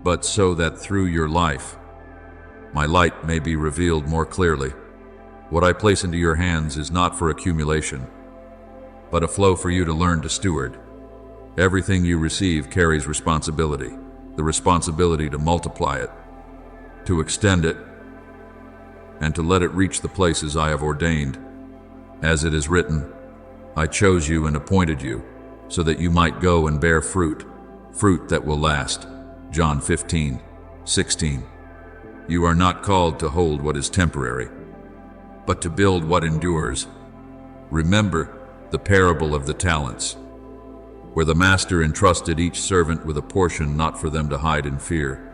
Speaker 1: but so that through your life, my light may be revealed more clearly. What I place into your hands is not for accumulation, but a flow for you to learn to steward. Everything you receive carries responsibility, the responsibility to multiply it, to extend it, and to let it reach the places I have ordained. As it is written, I chose you and appointed you, so that you might go and bear fruit, fruit that will last. John 15:16. You are not called to hold what is temporary, but to build what endures. Remember the parable of the talents, where the master entrusted each servant with a portion not for them to hide in fear,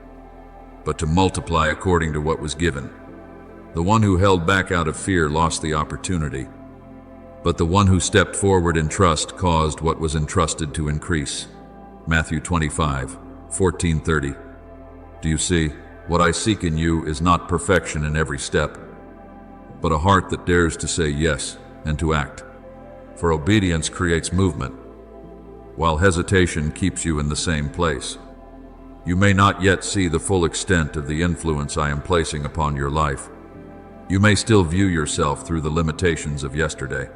Speaker 1: but to multiply according to what was given. The one who held back out of fear lost the opportunity, but the one who stepped forward in trust caused what was entrusted to increase. Matthew 25:14-30. Do you see? What I seek in you is not perfection in every step, but a heart that dares to say yes and to act. For obedience creates movement, while hesitation keeps you in the same place. You may not yet see the full extent of the influence I am placing upon your life. You may still view yourself through the limitations of yesterday,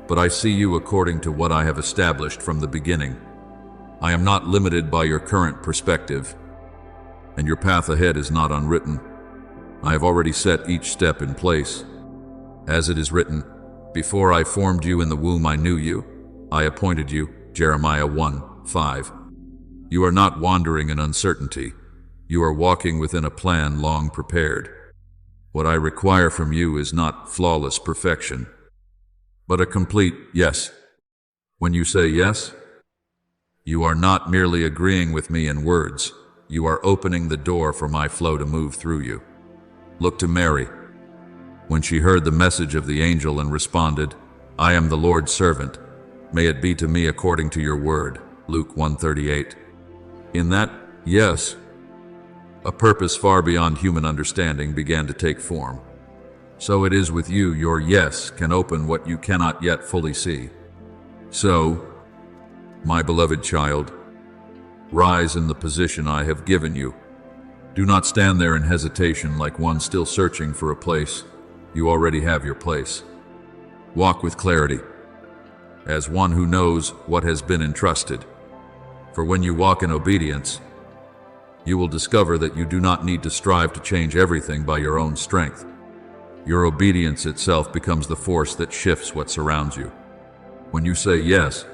Speaker 1: but I see you according to what I have established from the beginning. I am not limited by your current perspective, and your path ahead is not unwritten. I have already set each step in place. As it is written, before I formed you in the womb I knew you, I appointed you. Jeremiah 1:5. You are not wandering in uncertainty. You are walking within a plan long prepared. What I require from you is not flawless perfection, but a complete yes. When you say yes, you are not merely agreeing with me in words. You are opening the door for my flow to move through you. Look to Mary. When she heard the message of the angel and responded, I am the Lord's servant. May it be to me according to your word. Luke 1:38. In that yes, a purpose far beyond human understanding began to take form. So it is with you. Your yes can open what you cannot yet fully see. So, my beloved child, rise in the position I have given you. Do not stand there in hesitation like one still searching for a place. You already have your place. Walk with clarity, as one who knows what has been entrusted. For when you walk in obedience, you will discover that you do not need to strive to change everything by your own strength. Your obedience itself becomes the force that shifts what surrounds you. When you say yes,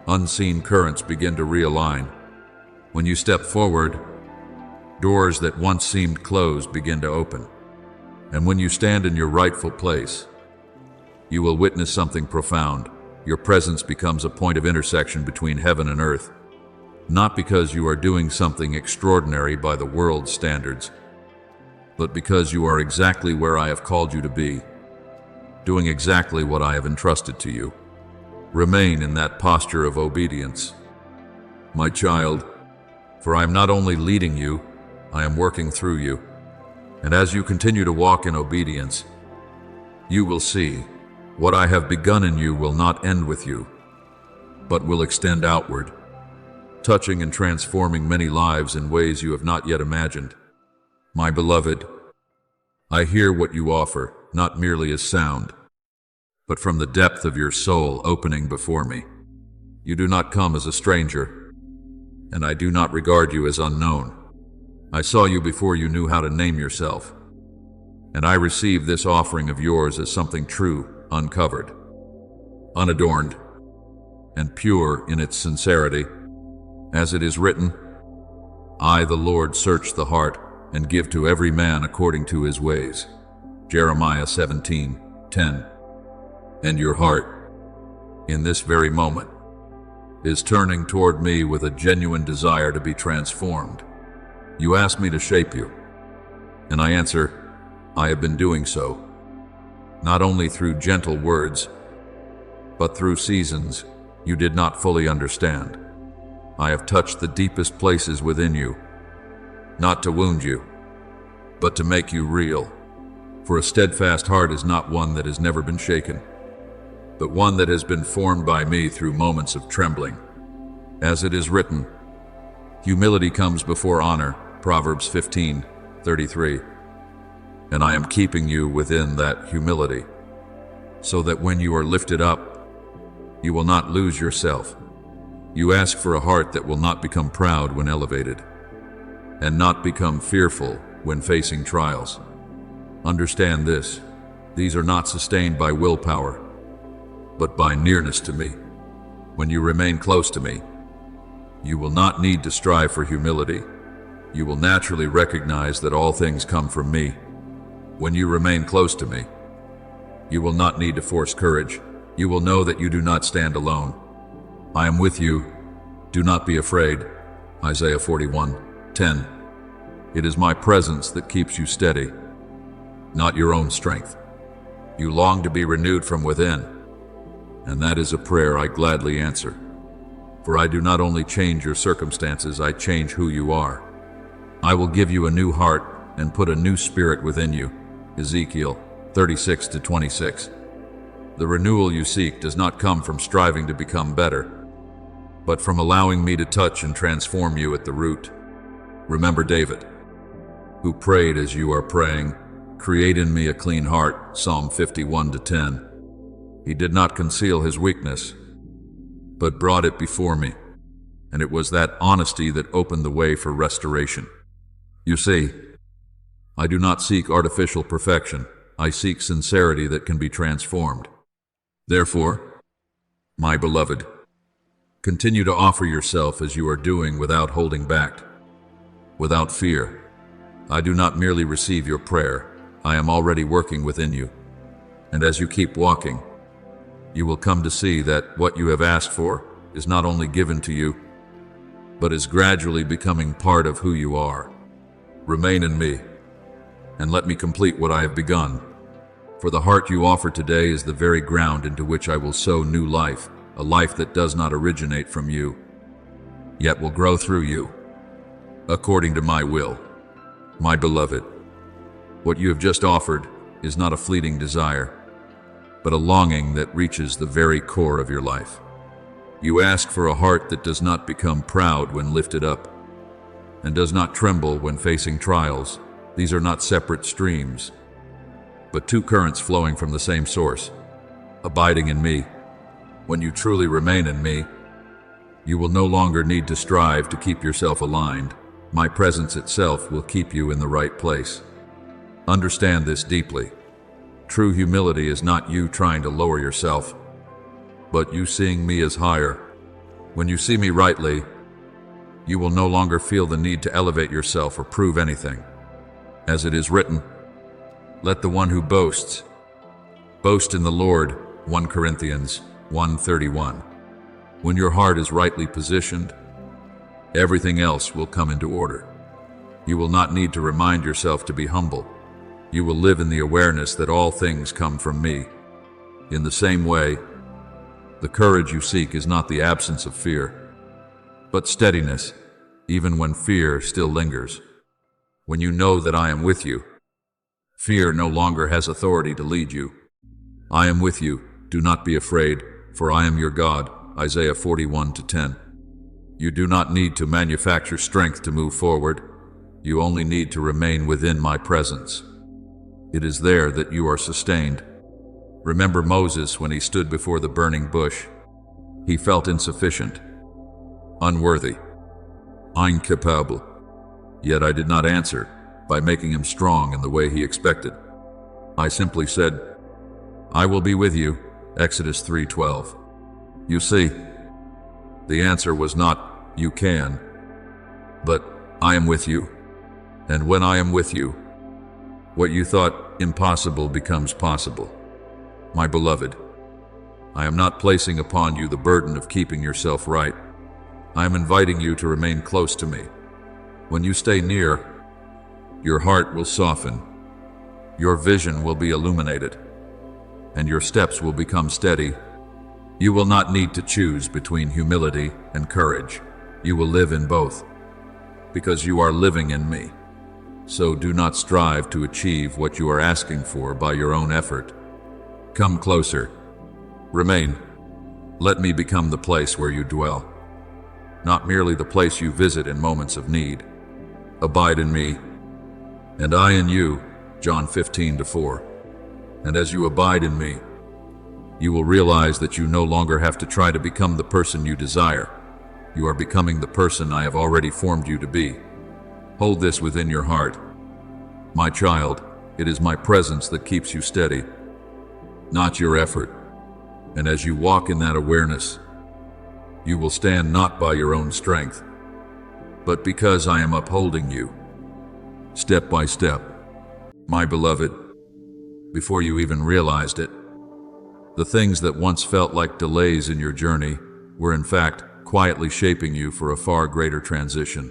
Speaker 1: unseen currents begin to realign. When you step forward, doors that once seemed closed begin to open. And when you stand in your rightful place, you will witness something profound. Your presence becomes a point of intersection between heaven and earth, not because you are doing something extraordinary by the world's standards, but because you are exactly where I have called you to be, doing exactly what I have entrusted to you. Remain in that posture of obedience, my child, for I am not only leading you, I am working through you. And as you continue to walk in obedience, you will see what I have begun in you will not end with you, but will extend outward, touching and transforming many lives in ways you have not yet imagined. My beloved, I hear what you offer, not merely as sound, but from the depth of your soul opening before me. You do not come as a stranger, and I do not regard you as unknown. I saw you before you knew how to name yourself, and I receive this offering of yours as something true, uncovered, unadorned, and pure in its sincerity. As it is written, I, the Lord, search the heart and give to every man according to his ways. Jeremiah 17:10. And your heart, in this very moment, is turning toward me with a genuine desire to be transformed. You ask me to shape you, and I answer, I have been doing so, not only through gentle words, but through seasons you did not fully understand. I have touched the deepest places within you, not to wound you, but to make you real. For a steadfast heart is not one that has never been shaken, but one that has been formed by me through moments of trembling. As it is written, Humility comes before honor, Proverbs 15:33. And I am keeping you within that humility, so that when you are lifted up, you will not lose yourself. You ask for a heart that will not become proud when elevated, and not become fearful when facing trials. Understand this, these are not sustained by willpower, but by nearness to me. When you remain close to me, you will not need to strive for humility. You will naturally recognize that all things come from me. When you remain close to me, you will not need to force courage. You will know that you do not stand alone. I am with you. Do not be afraid. Isaiah 41:10. It is my presence that keeps you steady, not your own strength. You long to be renewed from within, and that is a prayer I gladly answer. For I do not only change your circumstances, I change who you are. I will give you a new heart and put a new spirit within you. Ezekiel 36:26. The renewal you seek does not come from striving to become better, but from allowing me to touch and transform you at the root. Remember David, who prayed as you are praying, "Create in me a clean heart," Psalm 51:10. He did not conceal his weakness, but brought it before me, and it was that honesty that opened the way for restoration. You see, I do not seek artificial perfection. I seek sincerity that can be transformed. Therefore, my beloved, continue to offer yourself as you are doing without holding back, without fear. I do not merely receive your prayer. I am already working within you. And as you keep walking, you will come to see that what you have asked for is not only given to you, but is gradually becoming part of who you are. Remain in me, and let me complete what I have begun. For the heart you offer today is the very ground into which I will sow new life, a life that does not originate from you, yet will grow through you, according to my will. My beloved, what you have just offered is not a fleeting desire, but a longing that reaches the very core of your life. You ask for a heart that does not become proud when lifted up, and does not tremble when facing trials. These are not separate streams, but two currents flowing from the same source, abiding in me. When you truly remain in me, you will no longer need to strive to keep yourself aligned. My presence itself will keep you in the right place. Understand this deeply. True humility is not you trying to lower yourself, but you seeing me as higher. When you see me rightly, you will no longer feel the need to elevate yourself or prove anything. As it is written, let the one who boasts, boast in the Lord, 1 Corinthians 1:31. When your heart is rightly positioned, everything else will come into order. You will not need to remind yourself to be humble. You will live in the awareness that all things come from me. In the same way, the courage you seek is not the absence of fear, but steadiness, even when fear still lingers. When you know that I am with you, fear no longer has authority to lead you. I am with you, do not be afraid, for I am your God, Isaiah 41:10. You do not need to manufacture strength to move forward. You only need to remain within my presence. It is there that you are sustained. Remember Moses when he stood before the burning bush. He felt insufficient, unworthy, incapable. Yet I did not answer by making him strong in the way he expected. I simply said, I will be with you, Exodus 3:12. You see, the answer was not, you can, but I am with you. And when I am with you, what you thought impossible becomes possible. My beloved, I am not placing upon you the burden of keeping yourself right. I am inviting you to remain close to me. When you stay near, your heart will soften, your vision will be illuminated, and your steps will become steady. You will not need to choose between humility and courage. You will live in both, because you are living in me. So do not strive to achieve what you are asking for by your own effort. Come closer. Remain. Let me become the place where you dwell. not merely the place you visit in moments of need. Abide in me, and I in you, John 15:4. And as you abide in me, you will realize that you no longer have to try to become the person you desire. You are becoming the person I have already formed you to be. Hold this within your heart. My child, it is my presence that keeps you steady, not your effort. And as you walk in that awareness, you will stand not by your own strength, but because I am upholding you, step by step. My beloved, before you even realized it, the things that once felt like delays in your journey were in fact quietly shaping you for a far greater transition.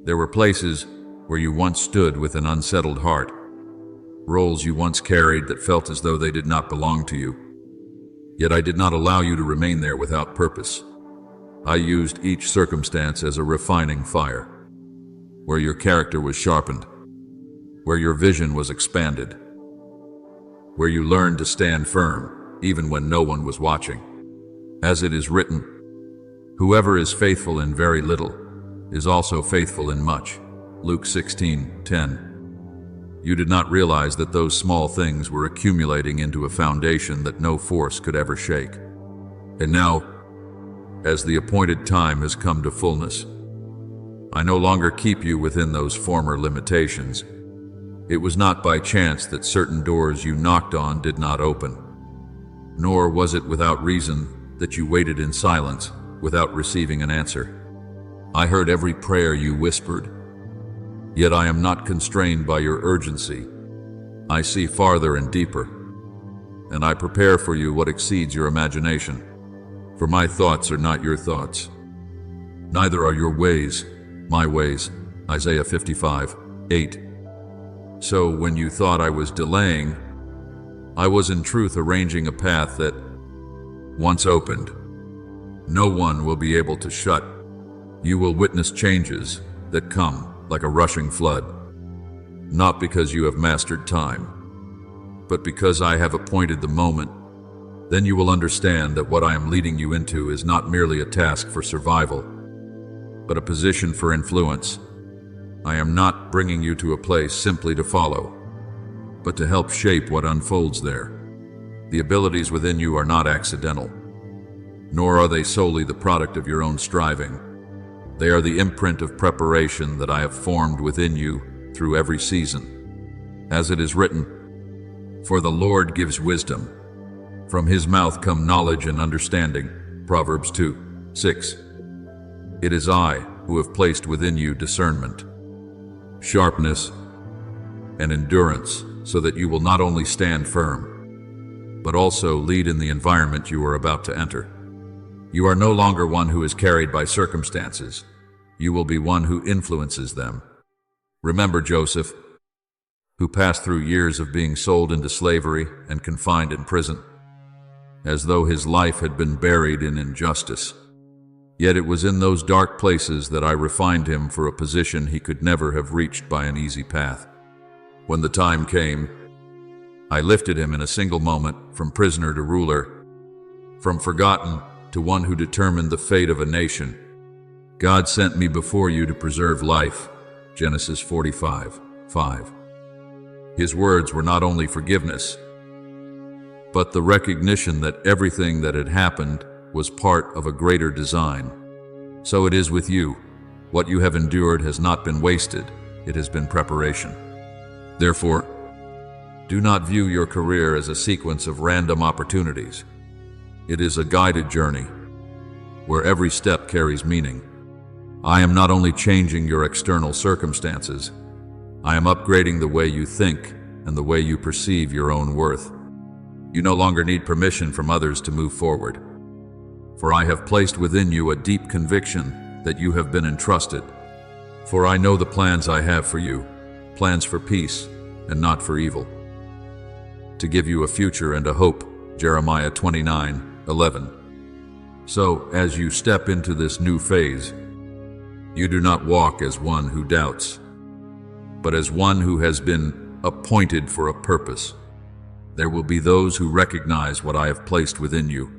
Speaker 1: There were places where you once stood with an unsettled heart, roles you once carried that felt as though they did not belong to you. Yet I did not allow you to remain there without purpose. I used each circumstance as a refining fire, where your character was sharpened, where your vision was expanded, where you learned to stand firm even when no one was watching. As it is written, whoever is faithful in very little is also faithful in much. Luke 16:10. You did not realize that those small things were accumulating into a foundation that no force could ever shake. And now, as the appointed time has come to fullness, I no longer keep you within those former limitations. It was not by chance that certain doors you knocked on did not open, nor was it without reason that you waited in silence without receiving an answer. I heard every prayer you whispered, yet I am not constrained by your urgency. I see farther and deeper, and I prepare for you what exceeds your imagination. For my thoughts are not your thoughts, neither are your ways my ways. Isaiah 55:8. So when you thought I was delaying, I was in truth arranging a path that, once opened, no one will be able to shut. You will witness changes that come like a rushing flood, not because you have mastered time, but because I have appointed the moment. Then you will understand that what I am leading you into is not merely a task for survival, but a position for influence. I am not bringing you to a place simply to follow, but to help shape what unfolds there. The abilities within you are not accidental, nor are they solely the product of your own striving. They are the imprint of preparation that I have formed within you through every season. As it is written, for the Lord gives wisdom. From his mouth come knowledge and understanding. Proverbs 2:6. It is I who have placed within you discernment, sharpness, and endurance, so that you will not only stand firm, but also lead in the environment you are about to enter. You are no longer one who is carried by circumstances. You will be one who influences them. Remember Joseph, who passed through years of being sold into slavery and confined in prison, as though his life had been buried in injustice. Yet it was in those dark places that I refined him for a position he could never have reached by an easy path. When the time came, I lifted him in a single moment from prisoner to ruler, from forgotten to one who determined the fate of a nation. God sent me before you to preserve life. Genesis 45:5. His words were not only forgiveness, but the recognition that everything that had happened was part of a greater design. So it is with you. What you have endured has not been wasted, it has been preparation. Therefore, do not view your career as a sequence of random opportunities. It is a guided journey, where every step carries meaning. I am not only changing your external circumstances, I am upgrading the way you think and the way you perceive your own worth. You no longer need permission from others to move forward, for I have placed within you a deep conviction that you have been entrusted. For I know the plans I have for you, plans for peace and not for evil, to give you a future and a hope. Jeremiah 29:11. So, as you step into this new phase, you do not walk as one who doubts, but as one who has been appointed for a purpose. There will be those who recognize what I have placed within you,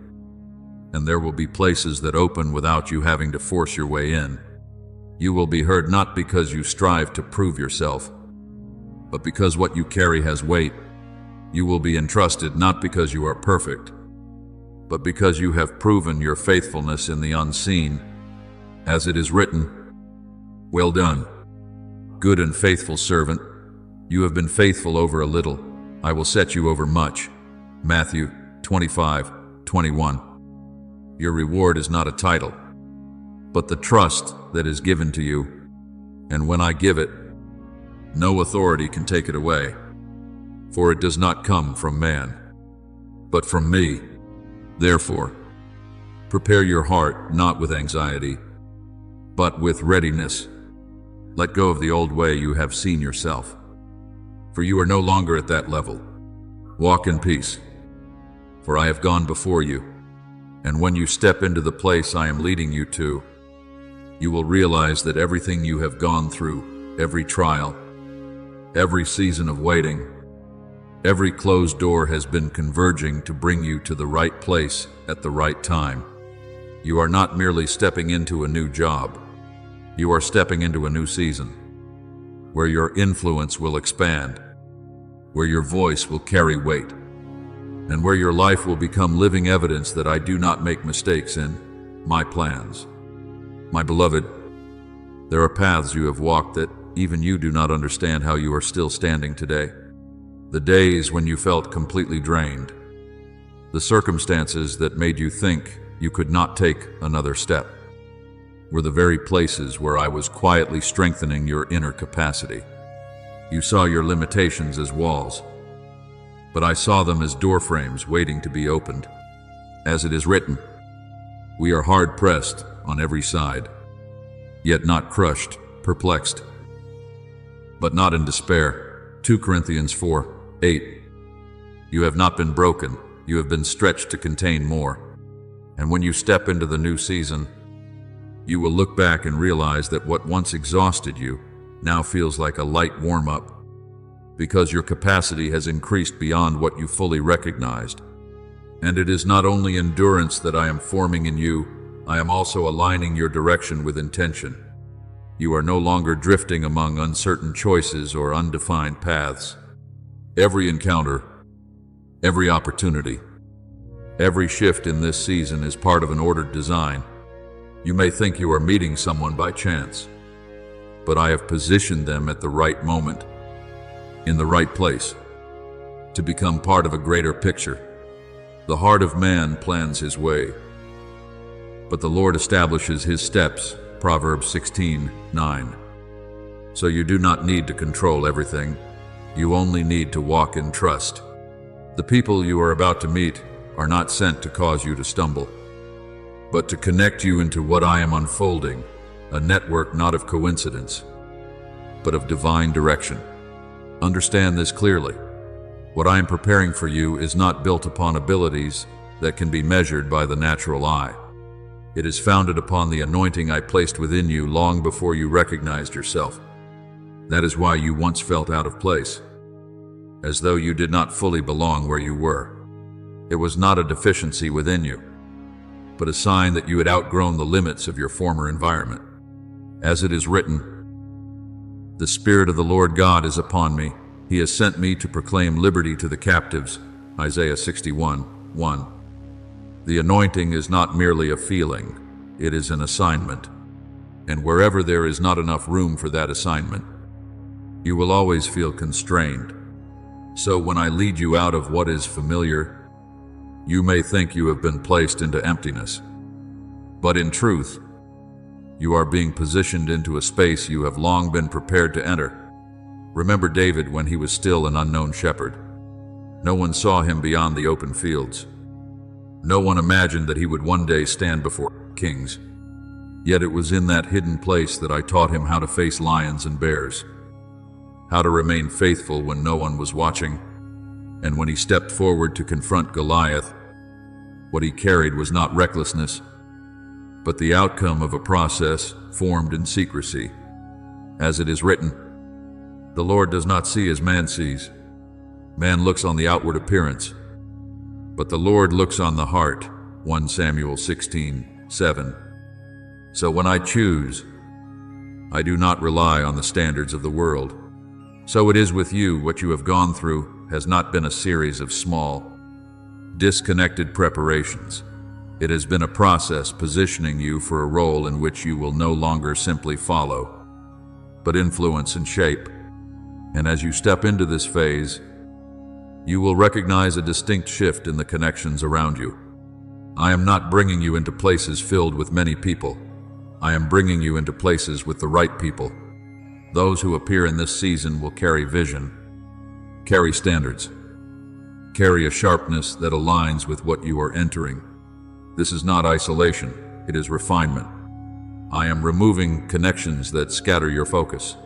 Speaker 1: and there will be places that open without you having to force your way in. You will be heard not because you strive to prove yourself, but because what you carry has weight. You will be entrusted not because you are perfect, but because you have proven your faithfulness in the unseen. As it is written, "Well done, good and faithful servant. You have been faithful over a little. I will set you over much." Matthew 25:21. Your reward is not a title, but the trust that is given to you. And when I give it, no authority can take it away. For it does not come from man, but from me. Therefore, prepare your heart not with anxiety, but with readiness. Let go of the old way you have seen yourself, for you are no longer at that level. Walk in peace, for I have gone before you. And when you step into the place I am leading you to, you will realize that everything you have gone through, every trial, every season of waiting, every closed door has been converging to bring you to the right place at the right time. You are not merely stepping into a new job. You are stepping into a new season, where your influence will expand, where your voice will carry weight, and where your life will become living evidence that I do not make mistakes in my plans. My beloved, there are paths you have walked that even you do not understand how you are still standing today. The days when you felt completely drained, the circumstances that made you think you could not take another step, were the very places where I was quietly strengthening your inner capacity. You saw your limitations as walls, but I saw them as door frames waiting to be opened. As it is written, we are hard pressed on every side, yet not crushed, perplexed, but not in despair. 2 Corinthians 4:8. You have not been broken, you have been stretched to contain more. And when you step into the new season, you will look back and realize that what once exhausted you now feels like a light warm-up, because your capacity has increased beyond what you fully recognized. And it is not only endurance that I am forming in you, I am also aligning your direction with intention. You are no longer drifting among uncertain choices or undefined paths. Every encounter, every opportunity, every shift in this season is part of an ordered design. You may think you are meeting someone by chance, but I have positioned them at the right moment, in the right place, to become part of a greater picture. The heart of man plans his way, but the Lord establishes his steps. Proverbs 16:9. So you do not need to control everything. You only need to walk in trust. The people you are about to meet are not sent to cause you to stumble, but to connect you into what I am unfolding, a network not of coincidence, but of divine direction. Understand this clearly. What I am preparing for you is not built upon abilities that can be measured by the natural eye. It is founded upon the anointing I placed within you long before you recognized yourself. That is why you once felt out of place, as though you did not fully belong where you were. It was not a deficiency within you, but a sign that you had outgrown the limits of your former environment. As it is written, the Spirit of the Lord God is upon me. He has sent me to proclaim liberty to the captives. Isaiah 61:1. The anointing is not merely a feeling, it is an assignment. And wherever there is not enough room for that assignment, you will always feel constrained. So when I lead you out of what is familiar, you may think you have been placed into emptiness. But in truth, you are being positioned into a space you have long been prepared to enter. Remember David when he was still an unknown shepherd. No one saw him beyond the open fields. No one imagined that he would one day stand before kings. Yet it was in that hidden place that I taught him how to face lions and bears, how to remain faithful when no one was watching. And when he stepped forward to confront Goliath, what he carried was not recklessness, but the outcome of a process formed in secrecy. As it is written, the Lord does not see as man sees. Man looks on the outward appearance, but the Lord looks on the heart. 1 Samuel 16:7. So when I choose, I do not rely on the standards of the world. So it is with you. What you have gone through has not been a series of small, disconnected preparations. It has been a process positioning you for a role in which you will no longer simply follow, but influence and shape. And as you step into this phase, you will recognize a distinct shift in the connections around you. I am not bringing you into places filled with many people. I am bringing you into places with the right people. Those who appear in this season will carry vision, carry standards, carry a sharpness that aligns with what you are entering. This is not isolation, it is refinement. I am removing connections that scatter your focus,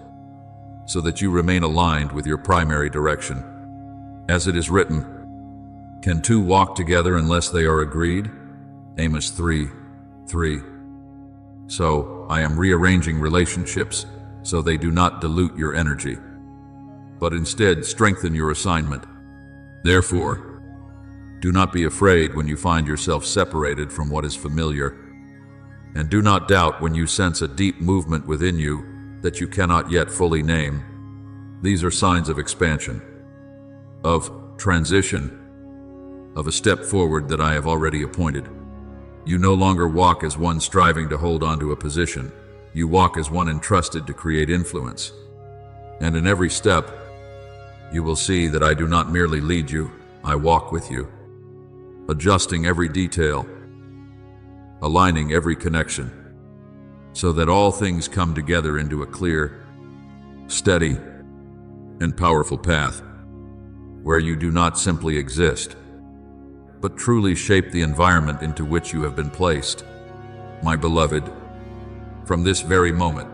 Speaker 1: so that you remain aligned with your primary direction. As it is written, "Can two walk together unless they are agreed?" Amos 3:3. So, I am rearranging relationships so they do not dilute your energy, but instead strengthen your assignment. Therefore, do not be afraid when you find yourself separated from what is familiar, and do not doubt when you sense a deep movement within you that you cannot yet fully name. These are signs of expansion, of transition, of a step forward that I have already appointed. You no longer walk as one striving to hold on to a position. You walk as one entrusted to create influence. And in every step, you will see that I do not merely lead you, I walk with you, adjusting every detail, aligning every connection, so that all things come together into a clear, steady, and powerful path, where you do not simply exist, but truly shape the environment into which you have been placed. My beloved, from this very moment,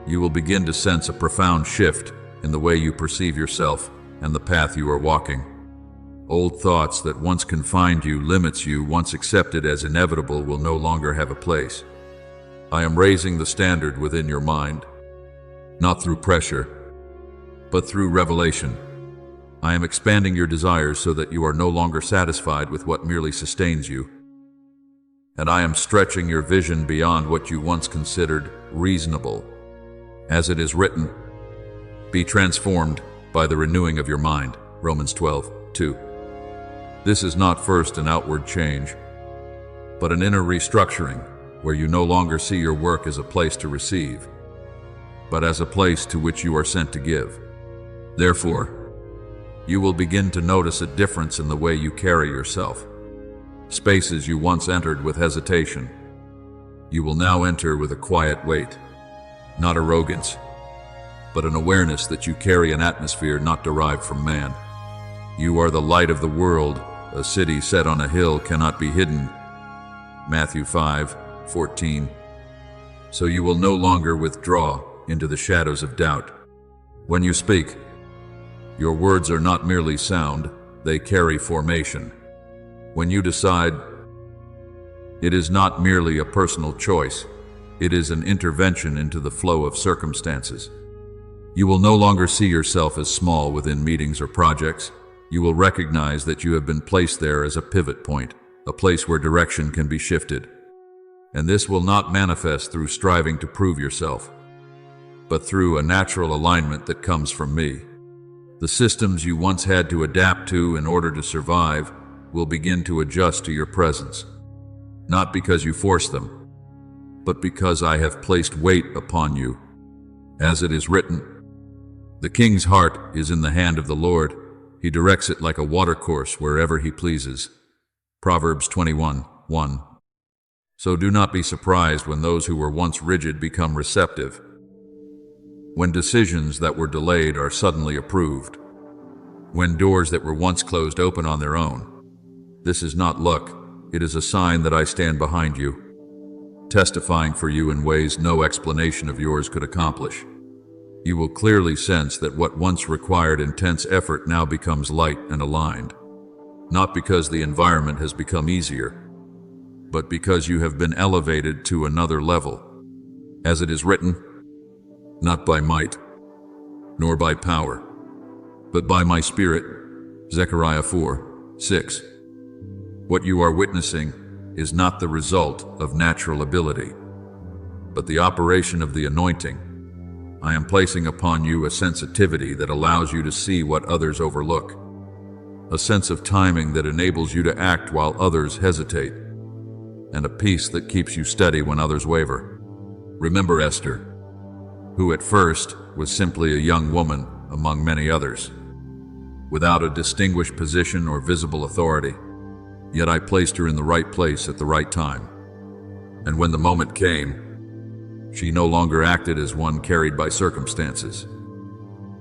Speaker 1: you will begin to sense a profound shift in the way you perceive yourself and the path you are walking. Old thoughts that once confined you, limits you, once accepted as inevitable, will no longer have a place. I am raising the standard within your mind, not through pressure, but through revelation. I am expanding your desires so that you are no longer satisfied with what merely sustains you. And I am stretching your vision beyond what you once considered reasonable. As it is written, "Be transformed by the renewing of your mind." Romans 12:2. This is not first an outward change, but an inner restructuring, where you no longer see your work as a place to receive, but as a place to which you are sent to give. Therefore, you will begin to notice a difference in the way you carry yourself. Spaces you once entered with hesitation, you will now enter with a quiet weight, not arrogance, but an awareness that you carry an atmosphere not derived from man. You are the light of the world. A city set on a hill cannot be hidden. Matthew 5:14. So you will no longer withdraw into the shadows of doubt. When you speak, your words are not merely sound, they carry formation. When you decide, it is not merely a personal choice, it is an intervention into the flow of circumstances. You will no longer see yourself as small within meetings or projects. You will recognize that you have been placed there as a pivot point, a place where direction can be shifted. And this will not manifest through striving to prove yourself, but through a natural alignment that comes from me. The systems you once had to adapt to in order to survive will begin to adjust to your presence, not because you force them, but because I have placed weight upon you. As it is written, "The king's heart is in the hand of the Lord. He directs it like a watercourse wherever he pleases." Proverbs 21:1. So do not be surprised when those who were once rigid become receptive, when decisions that were delayed are suddenly approved, when doors that were once closed open on their own. This is not luck, it is a sign that I stand behind you, testifying for you in ways no explanation of yours could accomplish. You will clearly sense that what once required intense effort now becomes light and aligned, not because the environment has become easier, but because you have been elevated to another level. As it is written, "Not by might, nor by power, but by my Spirit." Zechariah 4:6. What you are witnessing is not the result of natural ability, but the operation of the anointing. I am placing upon you a sensitivity that allows you to see what others overlook, a sense of timing that enables you to act while others hesitate, and a peace that keeps you steady when others waver. Remember Esther, who at first was simply a young woman among many others, without a distinguished position or visible authority, yet I placed her in the right place at the right time. And when the moment came, she no longer acted as one carried by circumstances,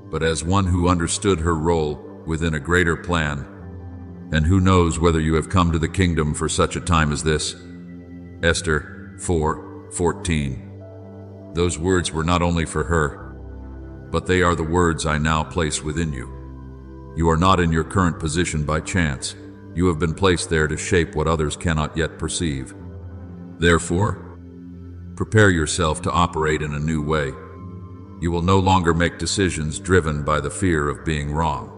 Speaker 1: but as one who understood her role within a greater plan. And who knows whether you have come to the kingdom for such a time as this? Esther 4:14. Those words were not only for her, but they are the words I now place within you. You are not in your current position by chance. You have been placed there to shape what others cannot yet perceive. Therefore, prepare yourself to operate in a new way. You will no longer make decisions driven by the fear of being wrong,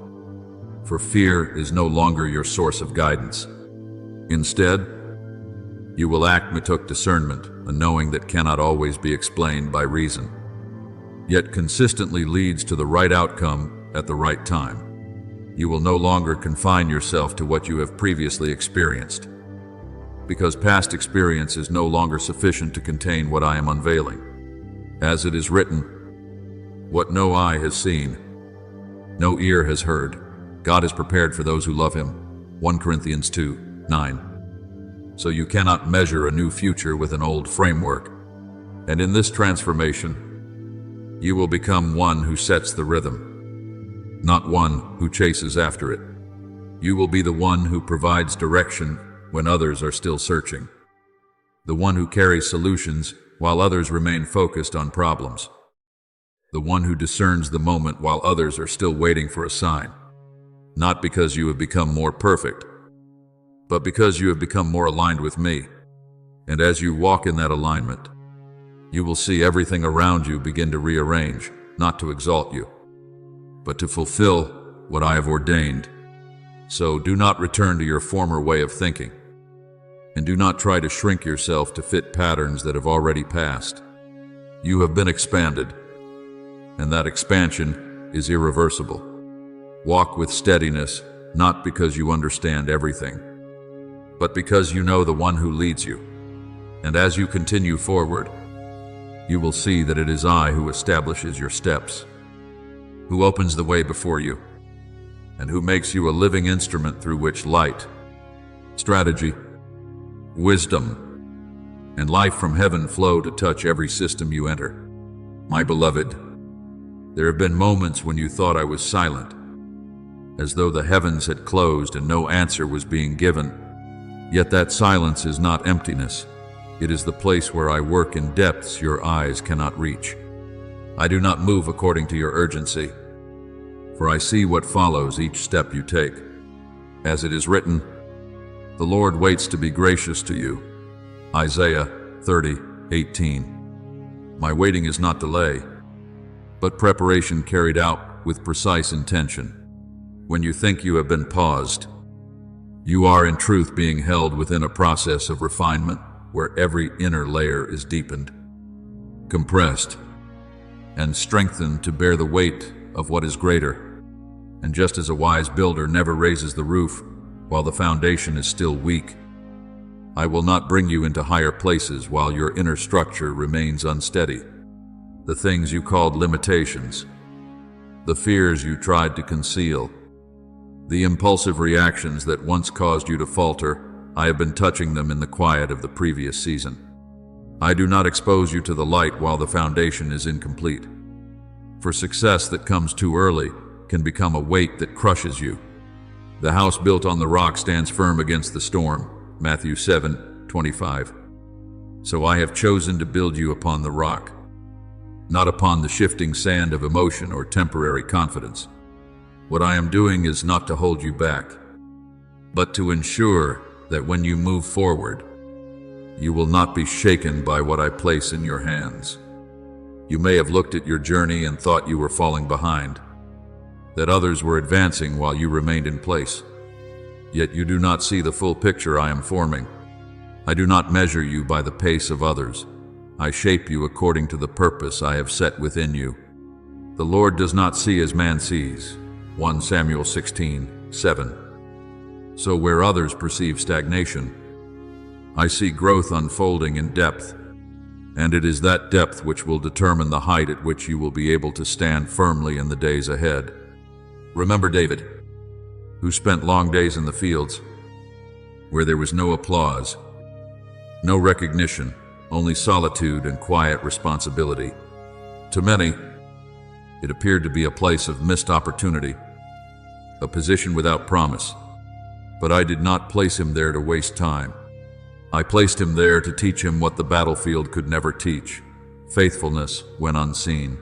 Speaker 1: for fear is no longer your source of guidance. Instead, you will act with discernment, a knowing that cannot always be explained by reason, yet consistently leads to the right outcome at the right time. You will no longer confine yourself to what you have previously experienced, because past experience is no longer sufficient to contain what I am unveiling. As it is written, what no eye has seen, no ear has heard, God has prepared for those who love Him. 1 Corinthians 2:9. So you cannot measure a new future with an old framework. And in this transformation, you will become one who sets the rhythm, not one who chases after it. You will be the one who provides direction when others are still searching, the one who carries solutions while others remain focused on problems, the one who discerns the moment while others are still waiting for a sign, not because you have become more perfect, but because you have become more aligned with me. And as you walk in that alignment, you will see everything around you begin to rearrange, not to exalt you, but to fulfill what I have ordained. So do not return to your former way of thinking, and do not try to shrink yourself to fit patterns that have already passed. You have been expanded, and that expansion is irreversible. Walk with steadiness, not because you understand everything, but because you know the one who leads you. And as you continue forward, you will see that it is I who establishes your steps, who opens the way before you, and who makes you a living instrument through which light, strategy, wisdom, and life from heaven flow to touch every system you enter. My beloved, there have been moments when you thought I was silent, as though the heavens had closed and no answer was being given. Yet that silence is not emptiness. It is the place where I work in depths your eyes cannot reach. I do not move according to your urgency, for I see what follows each step you take. As it is written, the Lord waits to be gracious to you. Isaiah 30:18. My waiting is not delay, but preparation carried out with precise intention. When you think you have been paused, you are in truth being held within a process of refinement where every inner layer is deepened, compressed, and strengthened to bear the weight of what is greater. And just as a wise builder never raises the roof while the foundation is still weak, I will not bring you into higher places while your inner structure remains unsteady. The things you called limitations, the fears you tried to conceal, the impulsive reactions that once caused you to falter, I have been touching them in the quiet of the previous season. I do not expose you to the light while the foundation is incomplete, for success that comes too early can become a weight that crushes you. The house built on the rock stands firm against the storm. Matthew 7:25. So I have chosen to build you upon the rock, not upon the shifting sand of emotion or temporary confidence. What I am doing is not to hold you back, but to ensure that when you move forward, you will not be shaken by what I place in your hands. You may have looked at your journey and thought you were falling behind, that others were advancing while you remained in place. Yet you do not see the full picture I am forming. I do not measure you by the pace of others. I shape you according to the purpose I have set within you. The Lord does not see as man sees. 1 Samuel 16:7. So where others perceive stagnation, I see growth unfolding in depth, and it is that depth which will determine the height at which you will be able to stand firmly in the days ahead. Remember David, who spent long days in the fields, where there was no applause, no recognition, only solitude and quiet responsibility. To many, it appeared to be a place of missed opportunity, a position without promise. But I did not place him there to waste time. I placed him there to teach him what the battlefield could never teach: faithfulness when unseen,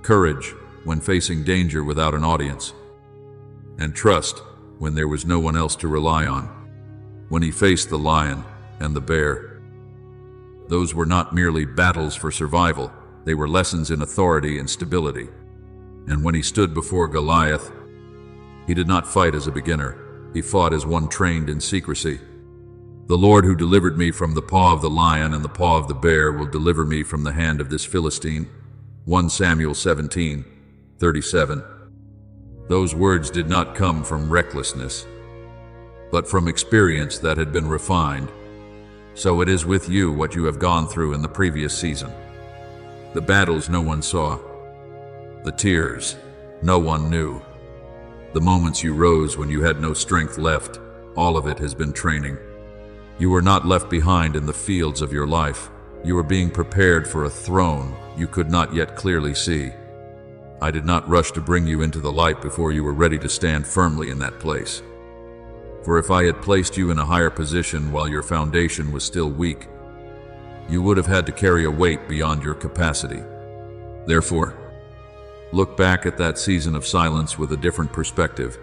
Speaker 1: courage when facing danger without an audience, and trust when there was no one else to rely on. When he faced the lion and the bear, those were not merely battles for survival, they were lessons in authority and stability. And when he stood before Goliath, he did not fight as a beginner, he fought as one trained in secrecy. The Lord who delivered me from the paw of the lion and the paw of the bear will deliver me from the hand of this Philistine. 1 Samuel 17:37. Those words did not come from recklessness, but from experience that had been refined. So it is with you what you have gone through in the previous season. The battles no one saw, the tears no one knew, the moments you rose when you had no strength left, all of it has been training. You were not left behind in the fields of your life. You were being prepared for a throne you could not yet clearly see. I did not rush to bring you into the light before you were ready to stand firmly in that place. For if I had placed you in a higher position while your foundation was still weak, you would have had to carry a weight beyond your capacity. Therefore, look back at that season of silence with a different perspective.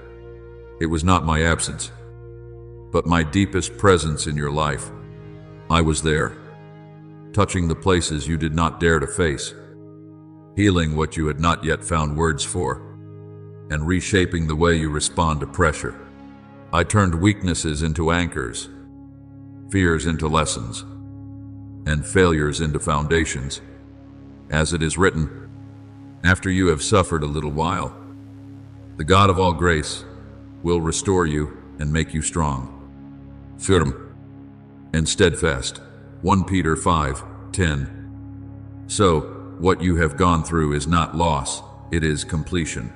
Speaker 1: It was not my absence, but my deepest presence in your life. I was there, touching the places you did not dare to face, healing what you had not yet found words for, and reshaping the way you respond to pressure. I turned weaknesses into anchors, fears into lessons, and failures into foundations. As it is written, after you have suffered a little while, the God of all grace will restore you and make you strong, firm, and steadfast. 1 Peter 5:10. So, what you have gone through is not loss, it is completion.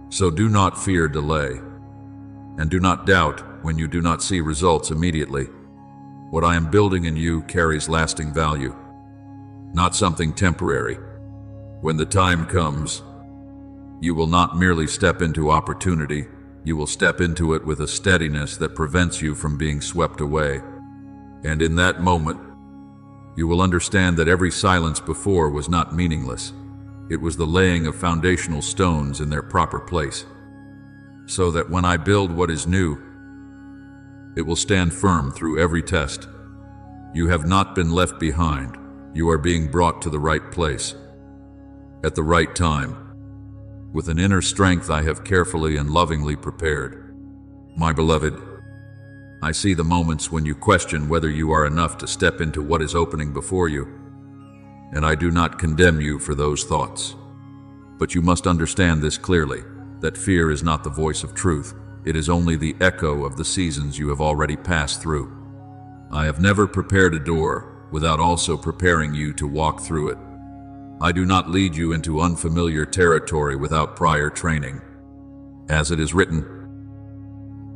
Speaker 1: So do not fear delay, and do not doubt when you do not see results immediately. What I am building in you carries lasting value, not something temporary. When the time comes, you will not merely step into opportunity, you will step into it with a steadiness that prevents you from being swept away. And in that moment, you will understand that every silence before was not meaningless. It was the laying of foundational stones in their proper place, so that when I build what is new, it will stand firm through every test. You have not been left behind. You are being brought to the right place, at the right time, with an inner strength I have carefully and lovingly prepared. My beloved, I see the moments when you question whether you are enough to step into what is opening before you, and I do not condemn you for those thoughts. But you must understand this clearly, that fear is not the voice of truth. It is only the echo of the seasons you have already passed through. I have never prepared a door without also preparing you to walk through it. I do not lead you into unfamiliar territory without prior training. As it is written,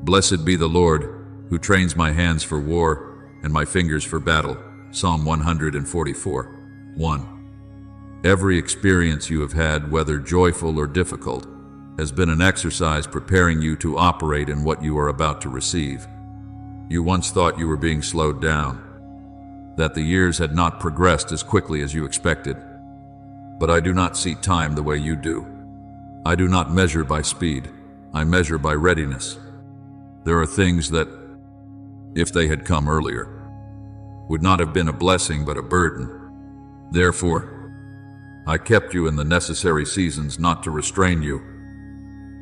Speaker 1: "Blessed be the Lord, who trains my hands for war and my fingers for battle." Psalm 144:1. Every experience you have had, whether joyful or difficult, has been an exercise preparing you to operate in what you are about to receive. You once thought you were being slowed down, that the years had not progressed as quickly as you expected. But I do not see time the way you do. I do not measure by speed, I measure by readiness. There are things that, if they had come earlier, would not have been a blessing but a burden. Therefore, I kept you in the necessary seasons not to restrain you,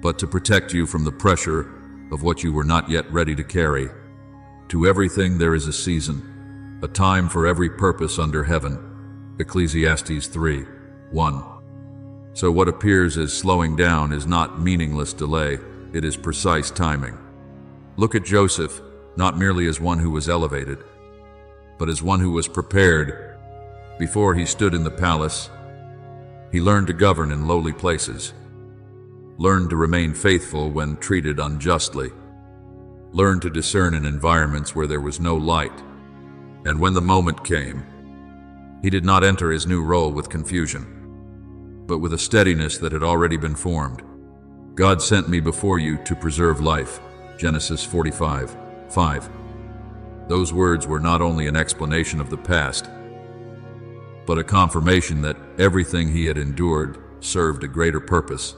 Speaker 1: but to protect you from the pressure of what you were not yet ready to carry, To everything there is a season, a time for every purpose under heaven. Ecclesiastes 3:1. So what appears as slowing down is not meaningless delay, it is precise timing. Look at Joseph, not merely as one who was elevated, but as one who was prepared. Before he stood in the palace, he learned to govern in lowly places, learned to remain faithful when treated unjustly, learned to discern in environments where there was no light. And when the moment came, he did not enter his new role with confusion, but with a steadiness that had already been formed. God sent me before you to preserve life. Genesis 45:5. Those words were not only an explanation of the past, but a confirmation that everything he had endured served a greater purpose.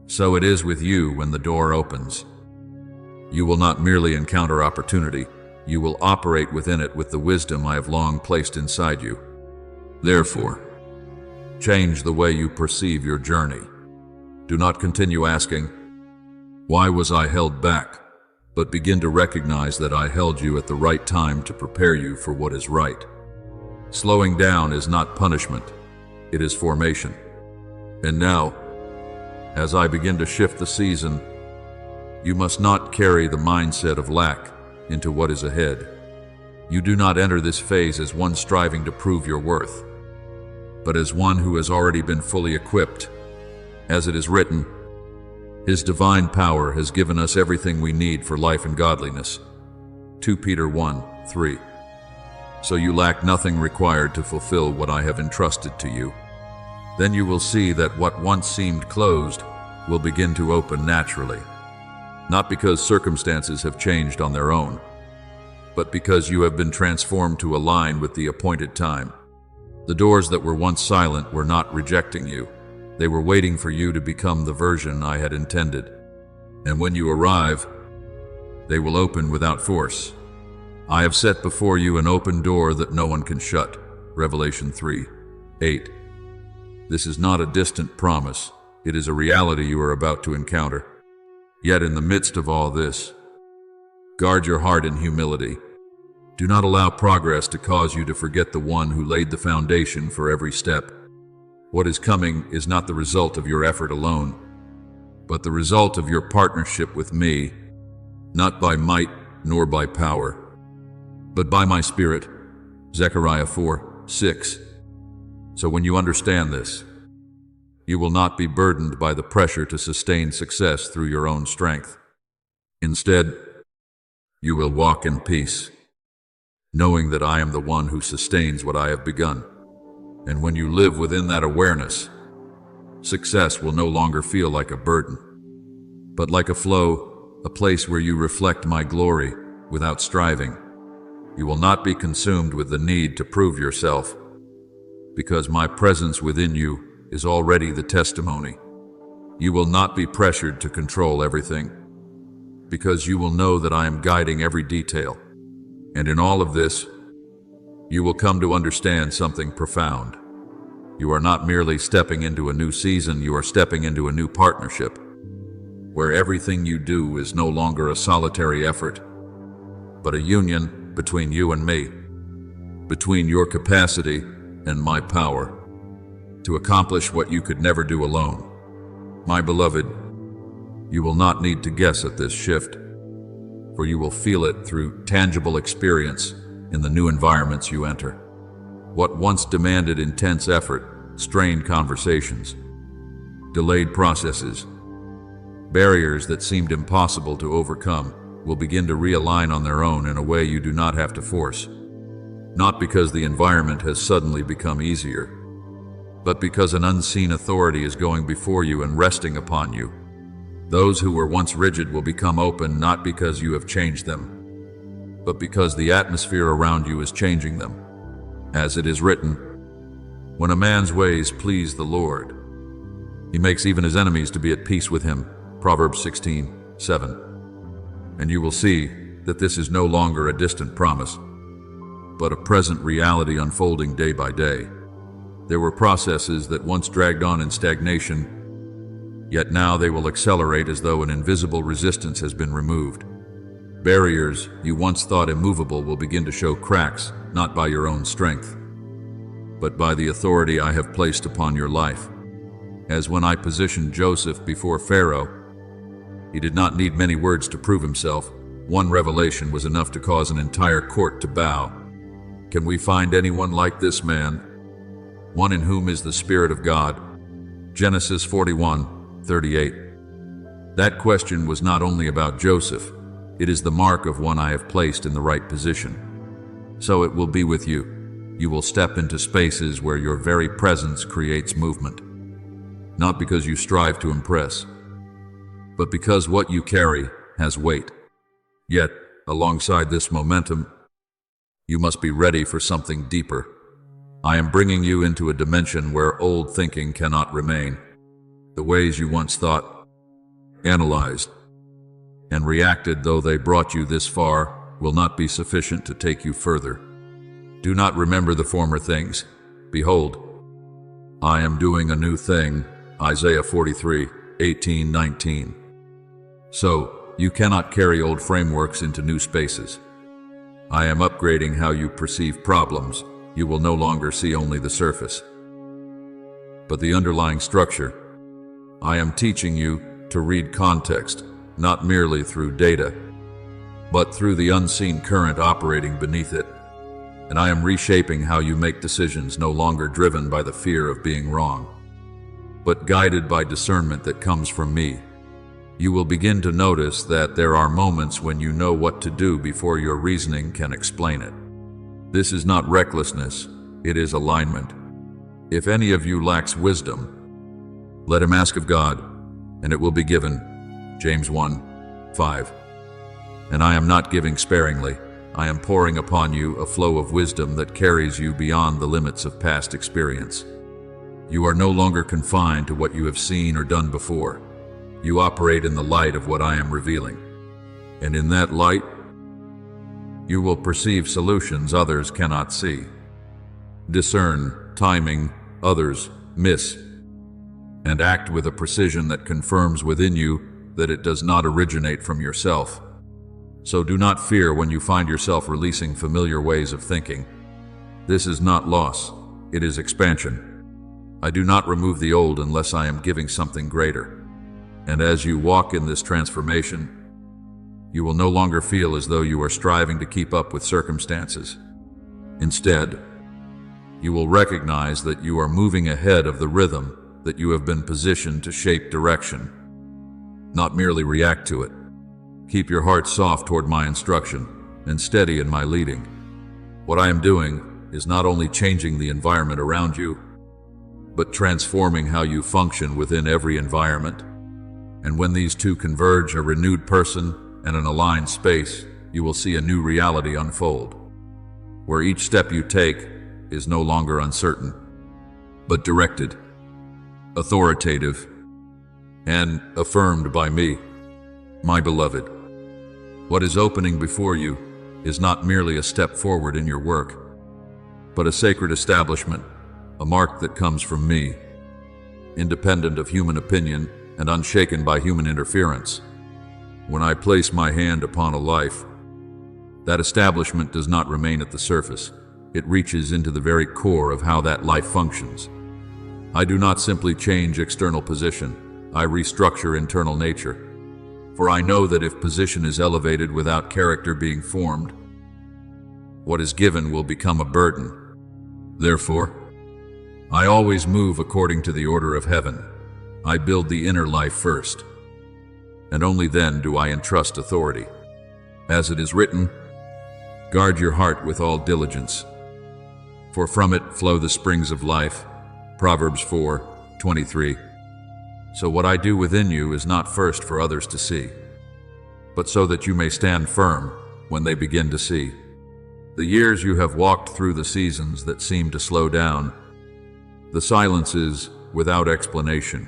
Speaker 1: So it is with you when the door opens. You will not merely encounter opportunity, you will operate within it with the wisdom I have long placed inside you. Therefore, change the way you perceive your journey. Do not continue asking, "Why was I held back?" but begin to recognize that I held you at the right time to prepare you for what is right. Slowing down is not punishment, it is formation. And now, as I begin to shift the season, you must not carry the mindset of lack into what is ahead. You do not enter this phase as one striving to prove your worth, but as one who has already been fully equipped. As it is written, His divine power has given us everything we need for life and godliness. 2 Peter 1:3. So you lack nothing required to fulfill what I have entrusted to you. Then you will see that what once seemed closed will begin to open naturally. Not because circumstances have changed on their own, but because you have been transformed to align with the appointed time. The doors that were once silent were not rejecting you. They were waiting for you to become the version I had intended. And when you arrive, they will open without force. I have set before you an open door that no one can shut. Revelation 3:8. This is not a distant promise. It is a reality you are about to encounter. Yet in the midst of all this, guard your heart in humility. Do not allow progress to cause you to forget the one who laid the foundation for every step. What is coming is not the result of your effort alone, but the result of your partnership with me, not by might nor by power, but by my Spirit. Zechariah 4:6. So when you understand this, you will not be burdened by the pressure to sustain success through your own strength. Instead, you will walk in peace, knowing that I am the one who sustains what I have begun. And when you live within that awareness, success will no longer feel like a burden, but like a flow, a place where you reflect my glory without striving. You will not be consumed with the need to prove yourself, because my presence within you is already the testimony. You will not be pressured to control everything, because you will know that I am guiding every detail. And in all of this, you will come to understand something profound. You are not merely stepping into a new season, you are stepping into a new partnership, where everything you do is no longer a solitary effort, but a union between you and me, between your capacity and my power, to accomplish what you could never do alone. My beloved, you will not need to guess at this shift, for you will feel it through tangible experience in the new environments you enter. What once demanded intense effort, strained conversations, delayed processes, barriers that seemed impossible to overcome, will begin to realign on their own in a way you do not have to force. Not because the environment has suddenly become easier, but because an unseen authority is going before you and resting upon you. Those who were once rigid will become open, not because you have changed them, but because the atmosphere around you is changing them. As it is written, when a man's ways please the Lord, he makes even his enemies to be at peace with him. Proverbs 16:7. And you will see that this is no longer a distant promise, but a present reality unfolding day by day. There were processes that once dragged on in stagnation, yet now they will accelerate as though an invisible resistance has been removed. Barriers you once thought immovable will begin to show cracks, not by your own strength, but by the authority I have placed upon your life. As when I positioned Joseph before Pharaoh, he did not need many words to prove himself. One revelation was enough to cause an entire court to bow. Can we find anyone like this man? One in whom is the Spirit of God. Genesis 41:38. That question was not only about Joseph, it is the mark of one I have placed in the right position. So it will be with you. You will step into spaces where your very presence creates movement. Not because you strive to impress, but because what you carry has weight. Yet, alongside this momentum, you must be ready for something deeper. I am bringing you into a dimension where old thinking cannot remain. The ways you once thought, analyzed, and reacted, though they brought you this far, will not be sufficient to take you further. Do not remember the former things. Behold, I am doing a new thing. Isaiah 43:18-19. So, you cannot carry old frameworks into new spaces. I am upgrading how you perceive problems. You will no longer see only the surface, but the underlying structure. I am teaching you to read context, not merely through data, but through the unseen current operating beneath it. And I am reshaping how you make decisions, no longer driven by the fear of being wrong, but guided by discernment that comes from me. You will begin to notice that there are moments when you know what to do before your reasoning can explain it. This is not recklessness, it is alignment. If any of you lacks wisdom, let him ask of God, and it will be given. James 1:5. And I am not giving sparingly. I am pouring upon you a flow of wisdom that carries you beyond the limits of past experience. You are no longer confined to what you have seen or done before. You operate in the light of what I am revealing. And in that light, you will perceive solutions others cannot see, discern timing others miss, and act with a precision that confirms within you that it does not originate from yourself. So do not fear when you find yourself releasing familiar ways of thinking. This is not loss, it is expansion. I do not remove the old unless I am giving something greater. And as you walk in this transformation, you will no longer feel as though you are striving to keep up with circumstances. Instead, you will recognize that you are moving ahead of the rhythm that you have been positioned to shape direction, not merely react to it. Keep your heart soft toward my instruction and steady in my leading. What I am doing is not only changing the environment around you, but transforming how you function within every environment. And when these two converge, a renewed person and an aligned space, you will see a new reality unfold, where each step you take is no longer uncertain, but directed, authoritative, and affirmed by me, my beloved. What is opening before you is not merely a step forward in your work, but a sacred establishment, a mark that comes from me, independent of human opinion and unshaken by human interference. When I place my hand upon a life, that establishment does not remain at the surface. It reaches into the very core of how that life functions. I do not simply change external position, I restructure internal nature. For I know that if position is elevated without character being formed, what is given will become a burden. Therefore, I always move according to the order of heaven. I build the inner life first, and only then do I entrust authority. As it is written, guard your heart with all diligence, for from it flow the springs of life. Proverbs 4:23. So what I do within you is not first for others to see, but so that you may stand firm when they begin to see. The years you have walked through, the seasons that seem to slow down, the silences without explanation,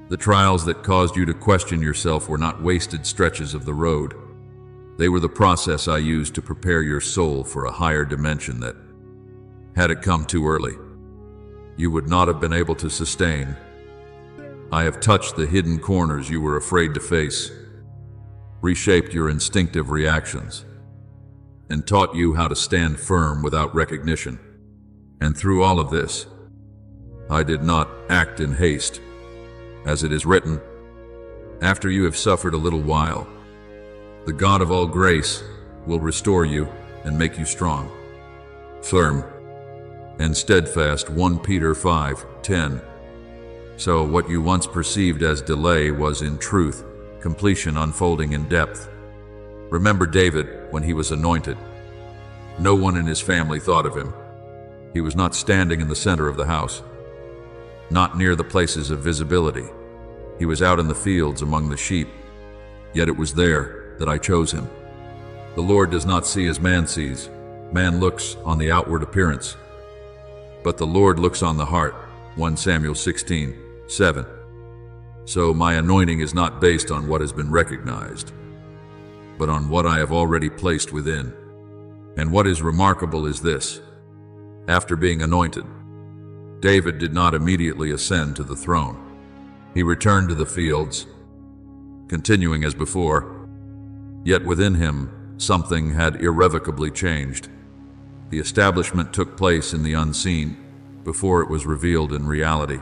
Speaker 1: the trials that caused you to question yourself were not wasted stretches of the road. They were the process I used to prepare your soul for a higher dimension that, had it come too early, you would not have been able to sustain. I have touched the hidden corners you were afraid to face, reshaped your instinctive reactions, and taught you how to stand firm without recognition. And through all of this, I did not act in haste. As it is written, after you have suffered a little while, the God of all grace will restore you and make you strong, firm, and steadfast. 1 Peter 5:10. So what you once perceived as delay was in truth completion unfolding in depth. Remember David when he was anointed. No one in his family thought of him. He was not standing in the center of the house, not near the places of visibility. He was out in the fields among the sheep, yet it was there that I chose him. The Lord does not see as man sees. Man looks on the outward appearance, but the Lord looks on the heart. 1 Samuel 16:7. So my anointing is not based on what has been recognized, but on what I have already placed within. And what is remarkable is this: after being anointed, David did not immediately ascend to the throne. He returned to the fields, continuing as before, yet within him something had irrevocably changed. The establishment took place in the unseen before it was revealed in reality.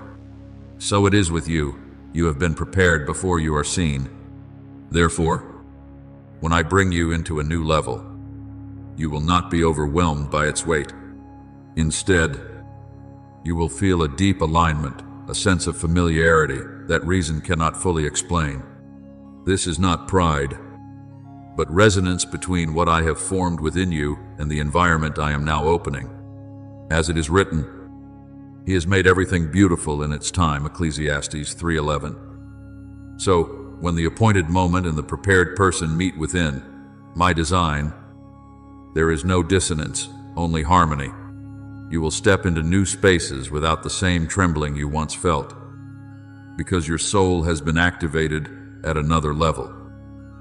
Speaker 1: So it is with you. You have been prepared before you are seen. Therefore, when I bring you into a new level, you will not be overwhelmed by its weight. Instead, you will feel a deep alignment, a sense of familiarity that reason cannot fully explain. This is not pride, but resonance between what I have formed within you and the environment I am now opening. As it is written, He has made everything beautiful in its time, Ecclesiastes 3:11. So, when the appointed moment and the prepared person meet within my design, there is no dissonance, only harmony. You will step into new spaces without the same trembling you once felt, because your soul has been activated at another level.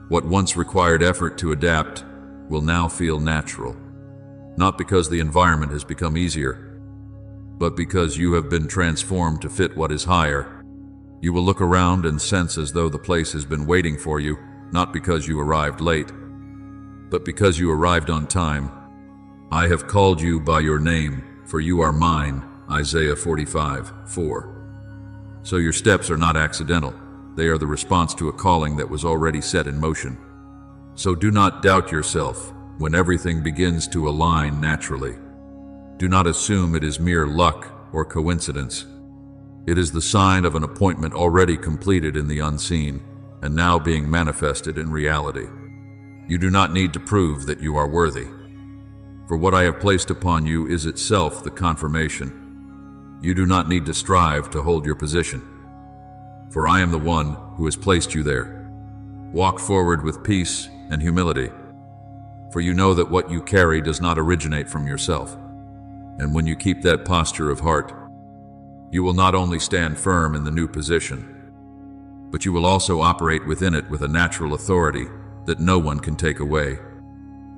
Speaker 1: What once required effort to adapt will now feel natural, not because the environment has become easier, but because you have been transformed to fit what is higher. You will look around and sense as though the place has been waiting for you, not because you arrived late, but because you arrived on time. I have called you by your name, for you are mine, Isaiah 45:4. So your steps are not accidental. They are the response to a calling that was already set in motion. So do not doubt yourself when everything begins to align naturally. Do not assume it is mere luck or coincidence. It is the sign of an appointment already completed in the unseen and now being manifested in reality. You do not need to prove that you are worthy, for what I have placed upon you is itself the confirmation. You do not need to strive to hold your position, for I am the one who has placed you there. Walk forward with peace and humility, for you know that what you carry does not originate from yourself. And when you keep that posture of heart, you will not only stand firm in the new position, but you will also operate within it with a natural authority that no one can take away.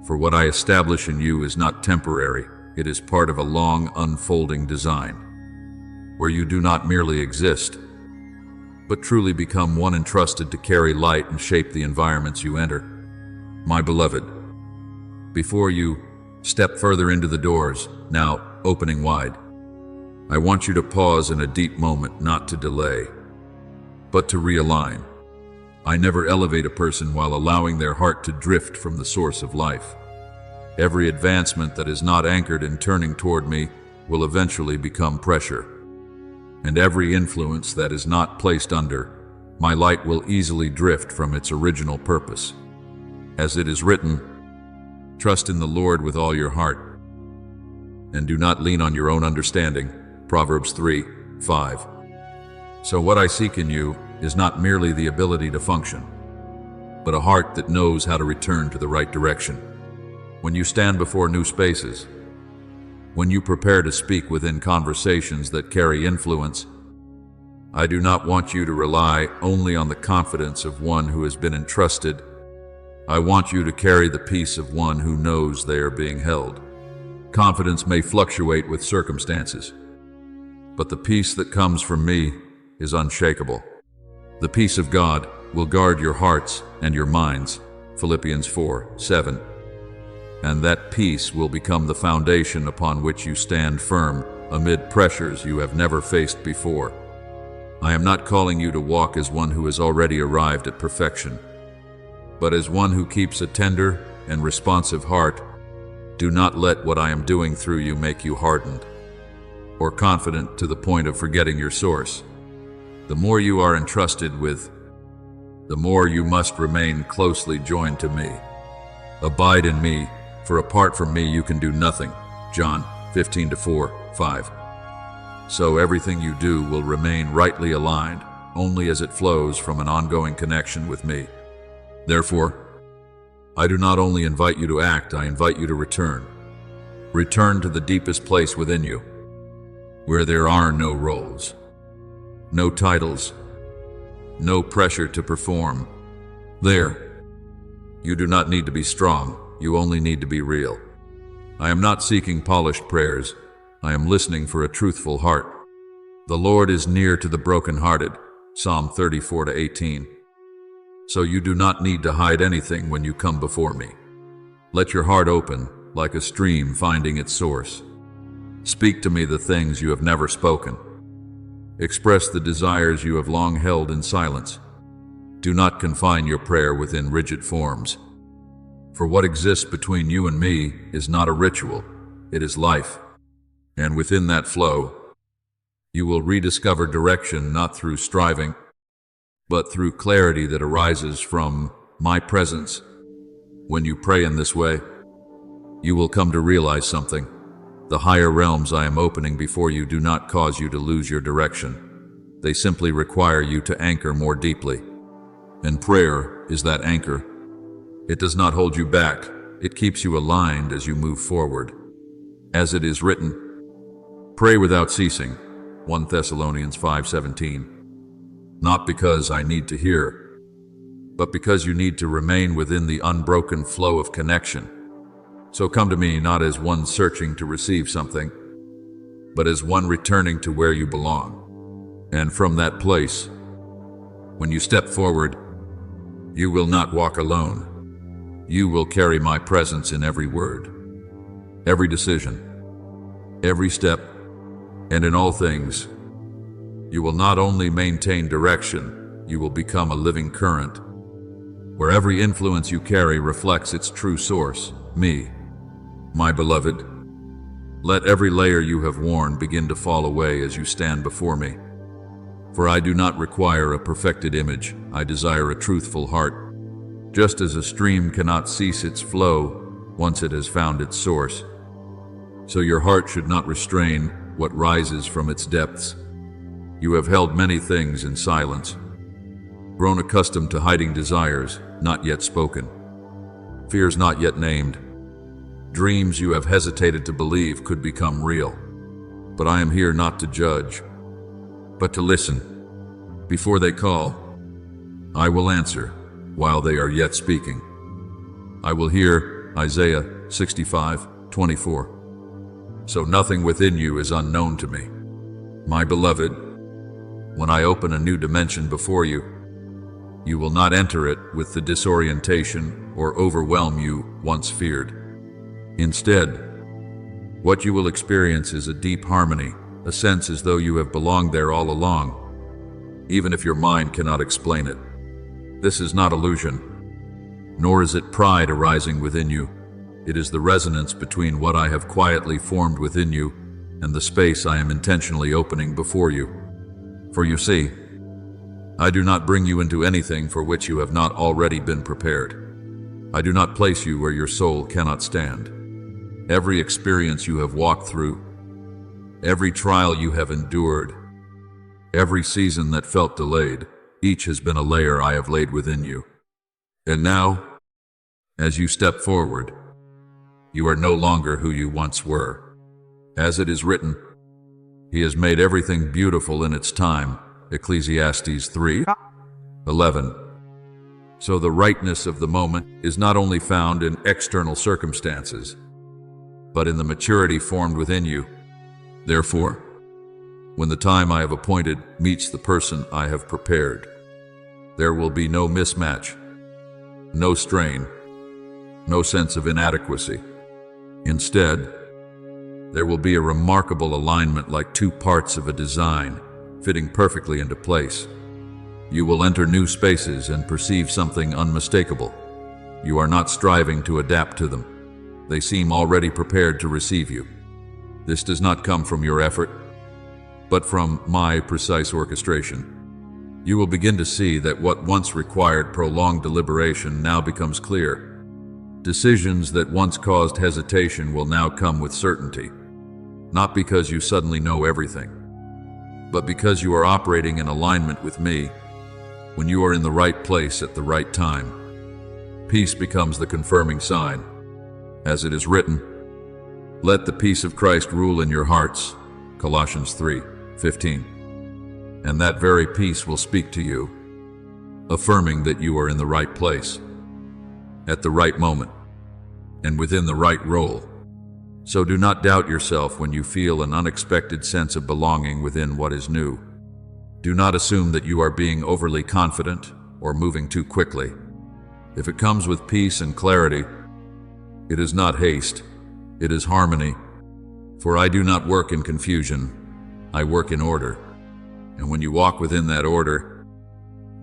Speaker 1: For what I establish in you is not temporary, it is part of a long unfolding design, where you do not merely exist, but truly become one entrusted to carry light and shape the environments you enter. My beloved, before you step further into the doors, now opening wide, I want you to pause in a deep moment, not to delay, but to realign. I never elevate a person while allowing their heart to drift from the source of life. Every advancement that is not anchored in turning toward me will eventually become pressure. And every influence that is not placed under my light will easily drift from its original purpose. As it is written, trust in the Lord with all your heart, and do not lean on your own understanding. Proverbs 3:5. So what I seek in you is not merely the ability to function, but a heart that knows how to return to the right direction. When you stand before new spaces, when you prepare to speak within conversations that carry influence, I do not want you to rely only on the confidence of one who has been entrusted. I want you to carry the peace of one who knows they are being held. Confidence may fluctuate with circumstances, but the peace that comes from me is unshakable. The peace of God will guard your hearts and your minds Philippians 4:7. And that peace will become the foundation upon which you stand firm amid pressures you have never faced before. I am not calling you to walk as one who has already arrived at perfection, but as one who keeps a tender and responsive heart. Do not let what I am doing through you make you hardened or confident to the point of forgetting your source. The more you are entrusted with, the more you must remain closely joined to me. Abide in me, for apart from me you can do nothing. John 15:4-5. So everything you do will remain rightly aligned, only as it flows from an ongoing connection with me. Therefore, I do not only invite you to act, I invite you to return. Return to the deepest place within you, where there are no roles, no titles, no pressure to perform. There, you do not need to be strong, you only need to be real. I am not seeking polished prayers, I am listening for a truthful heart. The Lord is near to the brokenhearted, Psalm 34-18. So you do not need to hide anything when you come before me. Let your heart open, like a stream finding its source. Speak to me the things you have never spoken. Express the desires you have long held in silence. Do not confine your prayer within rigid forms. For what exists between you and me is not a ritual, it is life. And within that flow, you will rediscover direction not through striving, but through clarity that arises from my presence. When you pray in this way, you will come to realize something. The higher realms I am opening before you do not cause you to lose your direction. They simply require you to anchor more deeply. And prayer is that anchor. It does not hold you back. It keeps you aligned as you move forward. As it is written, pray without ceasing, 1 Thessalonians 5:17. Not because I need to hear, but because you need to remain within the unbroken flow of connection. So come to me not as one searching to receive something, but as one returning to where you belong. And from that place, when you step forward, you will not walk alone. You will carry my presence in every word, every decision, every step, and in all things. You will not only maintain direction, you will become a living current, where every influence you carry reflects its true source, me. My beloved, let every layer you have worn begin to fall away as you stand before me. For I do not require a perfected image, I desire a truthful heart. Just as a stream cannot cease its flow once it has found its source, so your heart should not restrain what rises from its depths. You have held many things in silence, grown accustomed to hiding desires not yet spoken, fears not yet named, dreams you have hesitated to believe could become real. But I am here not to judge, but to listen. Before they call, I will answer while they are yet speaking. I will hear Isaiah 65:24. So nothing within you is unknown to me. My beloved, when I open a new dimension before you, you will not enter it with the disorientation or overwhelm you once feared. Instead, what you will experience is a deep harmony, a sense as though you have belonged there all along, even if your mind cannot explain it. This is not illusion, nor is it pride arising within you. It is the resonance between what I have quietly formed within you and the space I am intentionally opening before you. For you see, I do not bring you into anything for which you have not already been prepared. I do not place you where your soul cannot stand. Every experience you have walked through, every trial you have endured, every season that felt delayed, each has been a layer I have laid within you. And now, as you step forward, you are no longer who you once were. As it is written, He has made everything beautiful in its time, Ecclesiastes 3:11. So the rightness of the moment is not only found in external circumstances, but in the maturity formed within you. Therefore, when the time I have appointed meets the person I have prepared, there will be no mismatch. no strain, no sense of inadequacy. Instead, there will be a remarkable alignment like two parts of a design, fitting perfectly into place. You will enter new spaces and perceive something unmistakable. You are not striving to adapt to them. They seem already prepared to receive you. This does not come from your effort, but from my precise orchestration. You will begin to see that what once required prolonged deliberation now becomes clear. Decisions that once caused hesitation will now come with certainty, not because you suddenly know everything, but because you are operating in alignment with me. When you are in the right place at the right time, peace becomes the confirming sign. As it is written, "Let the peace of Christ rule in your hearts," Colossians 3:15. And that very peace will speak to you, affirming that you are in the right place, at the right moment, and within the right role. So do not doubt yourself when you feel an unexpected sense of belonging within what is new. Do not assume that you are being overly confident or moving too quickly. If it comes with peace and clarity, it is not haste, it is harmony. For I do not work in confusion, I work in order. And when you walk within that order,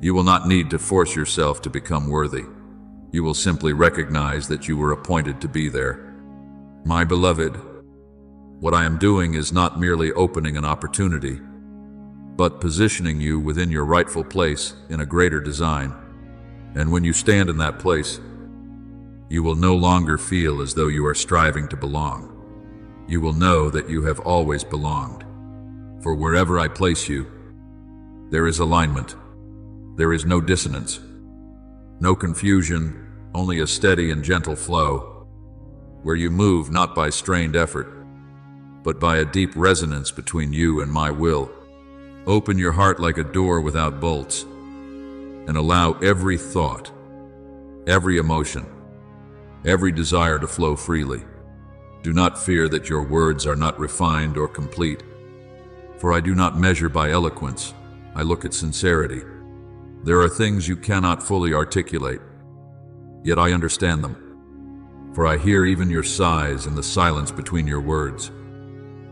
Speaker 1: you will not need to force yourself to become worthy. You will simply recognize that you were appointed to be there. My beloved, what I am doing is not merely opening an opportunity, but positioning you within your rightful place in a greater design. And when you stand in that place, you will no longer feel as though you are striving to belong. You will know that you have always belonged. For wherever I place you, there is alignment. There is no dissonance, no confusion, only a steady and gentle flow, where you move not by strained effort, but by a deep resonance between you and my will. Open your heart like a door without bolts, and allow every thought, every emotion, every desire to flow freely. Do not fear that your words are not refined or complete, for I do not measure by eloquence, I look at sincerity. There are things you cannot fully articulate, yet I understand them, for I hear even your sighs in the silence between your words.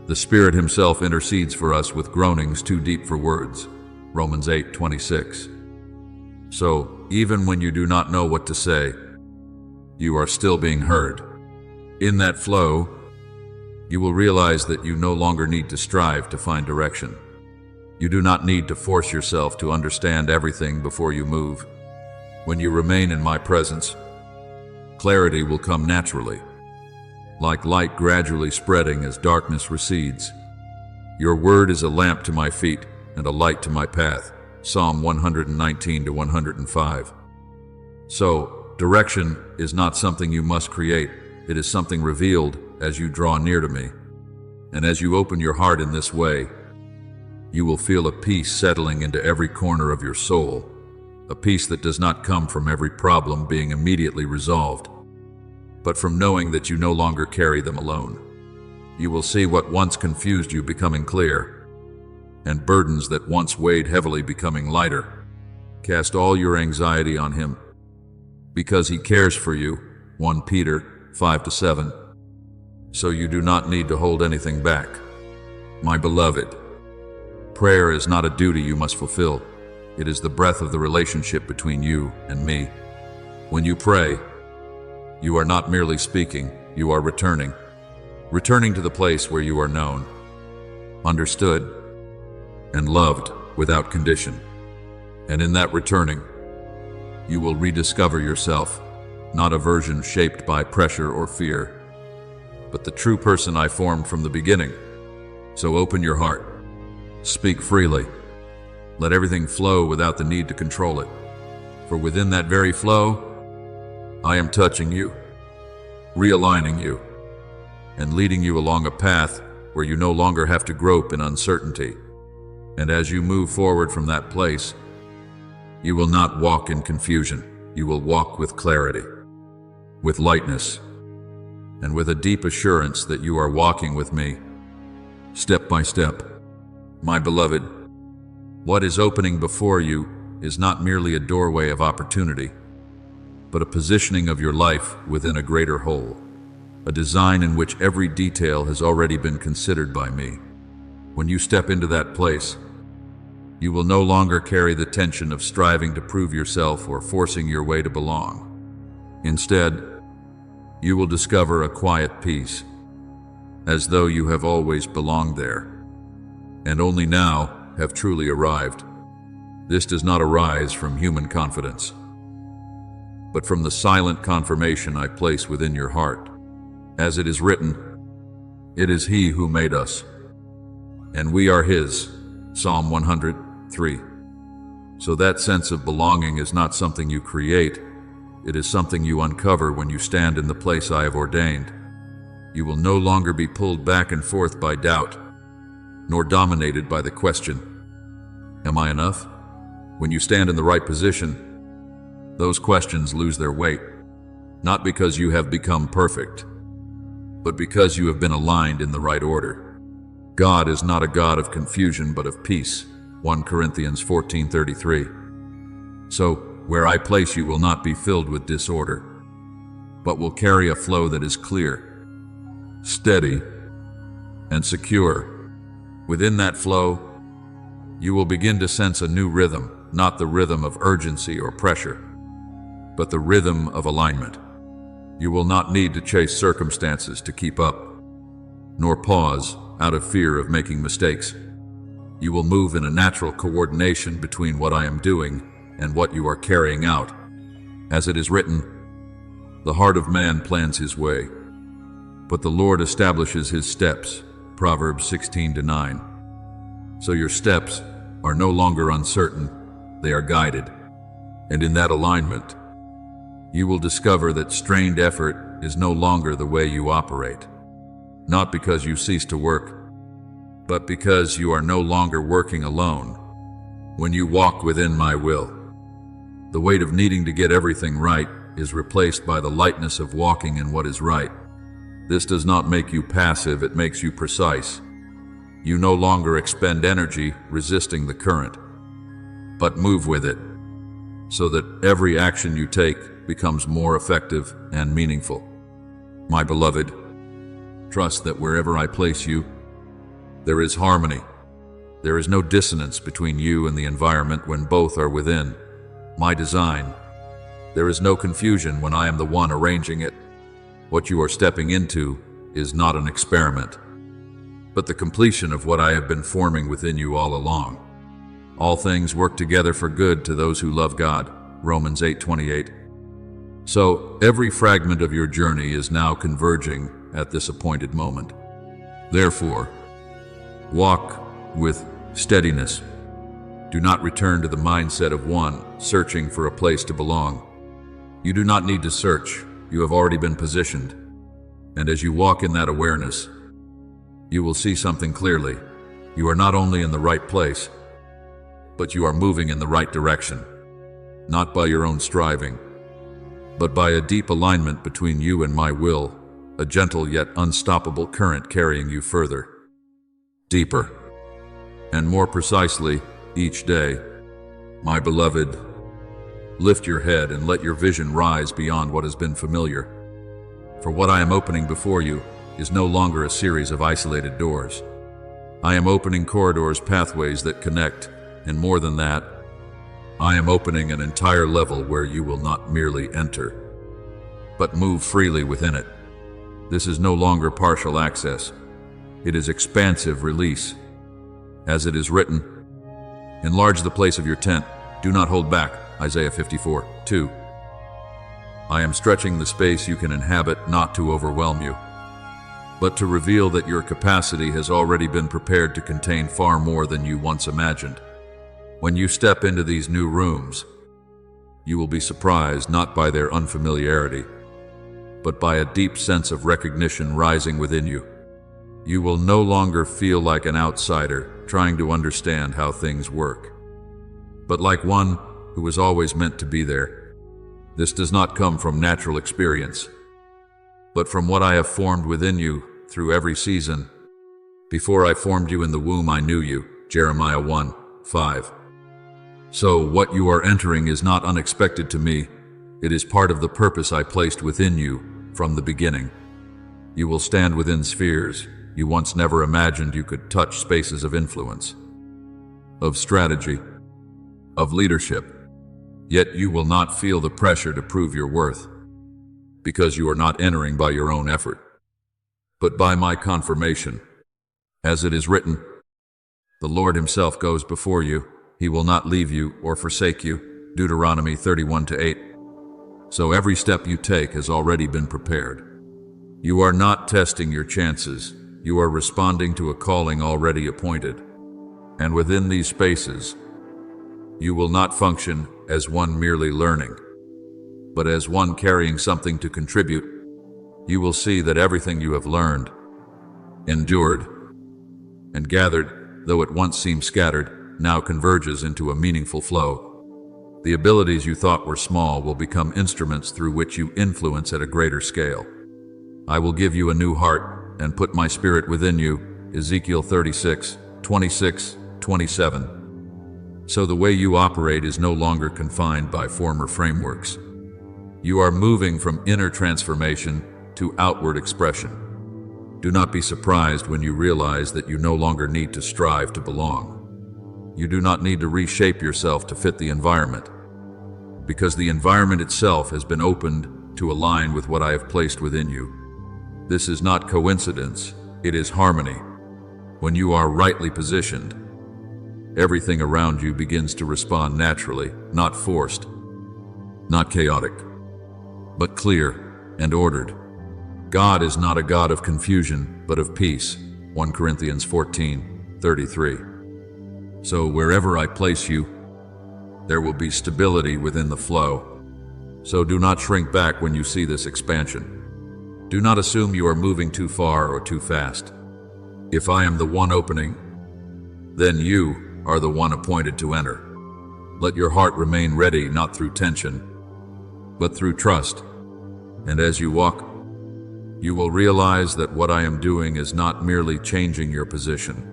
Speaker 1: The Spirit Himself intercedes for us with groanings too deep for words, Romans 8:26. So, even when you do not know what to say, you are still being heard. In that flow, you will realize that you no longer need to strive to find direction. You do not need to force yourself to understand everything before you move. When you remain in my presence, clarity will come naturally, like light gradually spreading as darkness recedes. Your word is a lamp to my feet and a light to my path, Psalm 119-105. So, direction is not something you must create, it is something revealed as you draw near to me. And as you open your heart in this way, you will feel a peace settling into every corner of your soul, a peace that does not come from every problem being immediately resolved, but from knowing that you no longer carry them alone. You will see what once confused you becoming clear, and burdens that once weighed heavily becoming lighter. Cast all your anxiety on Him, because He cares for you, 1 Peter 5-7. So you do not need to hold anything back. My beloved, prayer is not a duty you must fulfill. It is the breath of the relationship between you and me. When you pray, you are not merely speaking, you are returning to the place where you are known, understood, and loved without condition. And in that returning, you will rediscover yourself, not a version shaped by pressure or fear, but the true person I formed from the beginning. So open your heart, speak freely, let everything flow without the need to control it. For within that very flow, I am touching you, realigning you, and leading you along a path where you no longer have to grope in uncertainty. And as you move forward from that place, you will not walk in confusion. You will walk with clarity, with lightness, and with a deep assurance that you are walking with me, step by step. My beloved, what is opening before you is not merely a doorway of opportunity. but a positioning of your life within a greater whole, a design in which every detail has already been considered by me. When you step into that place, you will no longer carry the tension of striving to prove yourself or forcing your way to belong. Instead, you will discover a quiet peace, as though you have always belonged there, and only now have truly arrived. This does not arise from human confidence, but from the silent confirmation I place within your heart. As it is written, "It is He who made us, and we are His." Psalm 103. So that sense of belonging is not something you create, it is something you uncover when you stand in the place I have ordained. You will no longer be pulled back and forth by doubt, nor dominated by the question, "Am I enough?" When you stand in the right position, those questions lose their weight, not because you have become perfect, but because you have been aligned in the right order. God is not a God of confusion, but of peace. 1 Corinthians 14:33. So, where I place you will not be filled with disorder, but will carry a flow that is clear, steady, and secure. Within that flow, you will begin to sense a new rhythm, not the rhythm of urgency or pressure, but the rhythm of alignment. You will not need to chase circumstances to keep up, nor pause out of fear of making mistakes. You will move in a natural coordination between what I am doing and what you are carrying out. As it is written, "The heart of man plans his way, but the Lord establishes his steps." Proverbs 16:9. So your steps are no longer uncertain, they are guided. And in that alignment, you will discover that strained effort is no longer the way you operate. Not because you cease to work, but because you are no longer working alone. When you walk within my will, the weight of needing to get everything right is replaced by the lightness of walking in what is right. This does not make you passive, it makes you precise. You no longer expend energy resisting the current, but move with it, so that every action you take becomes more effective and meaningful. My beloved, trust that wherever I place you, there is harmony. There is no dissonance between you and the environment when both are within my design. There is no confusion when I am the one arranging it. What you are stepping into is not an experiment, but the completion of what I have been forming within you all along. All things work together for good to those who love God. Romans 8:28. So every fragment of your journey is now converging at this appointed moment. Therefore, walk with steadiness. Do not return to the mindset of one searching for a place to belong. You do not need to search. You have already been positioned. And as you walk in that awareness, you will see something clearly. You are not only in the right place, but you are moving in the right direction, not by your own striving, but by a deep alignment between you and my will, a gentle yet unstoppable current carrying you further, deeper, and more precisely each day. My beloved, lift your head and let your vision rise beyond what has been familiar. For what I am opening before you is no longer a series of isolated doors. I am opening corridors, pathways that connect, and more than that, I am opening an entire level where you will not merely enter, but move freely within it. This is no longer partial access. It is expansive release. As it is written, "Enlarge the place of your tent. Do not hold back." Isaiah 54:2. I am stretching the space you can inhabit not to overwhelm you, but to reveal that your capacity has already been prepared to contain far more than you once imagined. When you step into these new rooms, you will be surprised not by their unfamiliarity, but by a deep sense of recognition rising within you. You will no longer feel like an outsider trying to understand how things work, but like one who was always meant to be there. This does not come from natural experience, but from what I have formed within you through every season. Before I formed you in the womb, I knew you. Jeremiah 1:5. So what you are entering is not unexpected to me. It is part of the purpose I placed within you from the beginning. You will stand within spheres you once never imagined you could touch, spaces of influence, of strategy, of leadership. Yet you will not feel the pressure to prove your worth, because you are not entering by your own effort, but by my confirmation. As it is written, the Lord himself goes before you. He will not leave you or forsake you. Deuteronomy 31:8. So every step you take has already been prepared. You are not testing your chances. You are responding to a calling already appointed. And within these spaces, you will not function as one merely learning, but as one carrying something to contribute. You will see that everything you have learned, endured, and gathered, though it once seemed scattered, now converges into a meaningful flow. The abilities you thought were small will become instruments through which you influence at a greater scale. I will give you a new heart and put my spirit within you. Ezekiel 36:26-27. So the way you operate is no longer confined by former frameworks. You are moving from inner transformation to outward expression. Do not be surprised when you realize that you no longer need to strive to belong. You do not need to reshape yourself to fit the environment, because the environment itself has been opened to align with what I have placed within you. This is not coincidence, it is harmony. When you are rightly positioned, everything around you begins to respond naturally, not forced, not chaotic, but clear and ordered. God is not a God of confusion, but of peace. 1 Corinthians 14:33. So wherever I place you, there will be stability within the flow. So do not shrink back when you see this expansion. Do not assume you are moving too far or too fast. If I am the one opening, then you are the one appointed to enter. Let your heart remain ready, not through tension, but through trust. And as you walk, you will realize that what I am doing is not merely changing your position,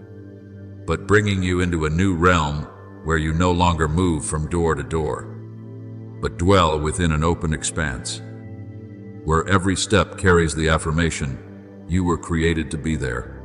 Speaker 1: but bringing you into a new realm where you no longer move from door to door, but dwell within an open expanse, where every step carries the affirmation, you were created to be there.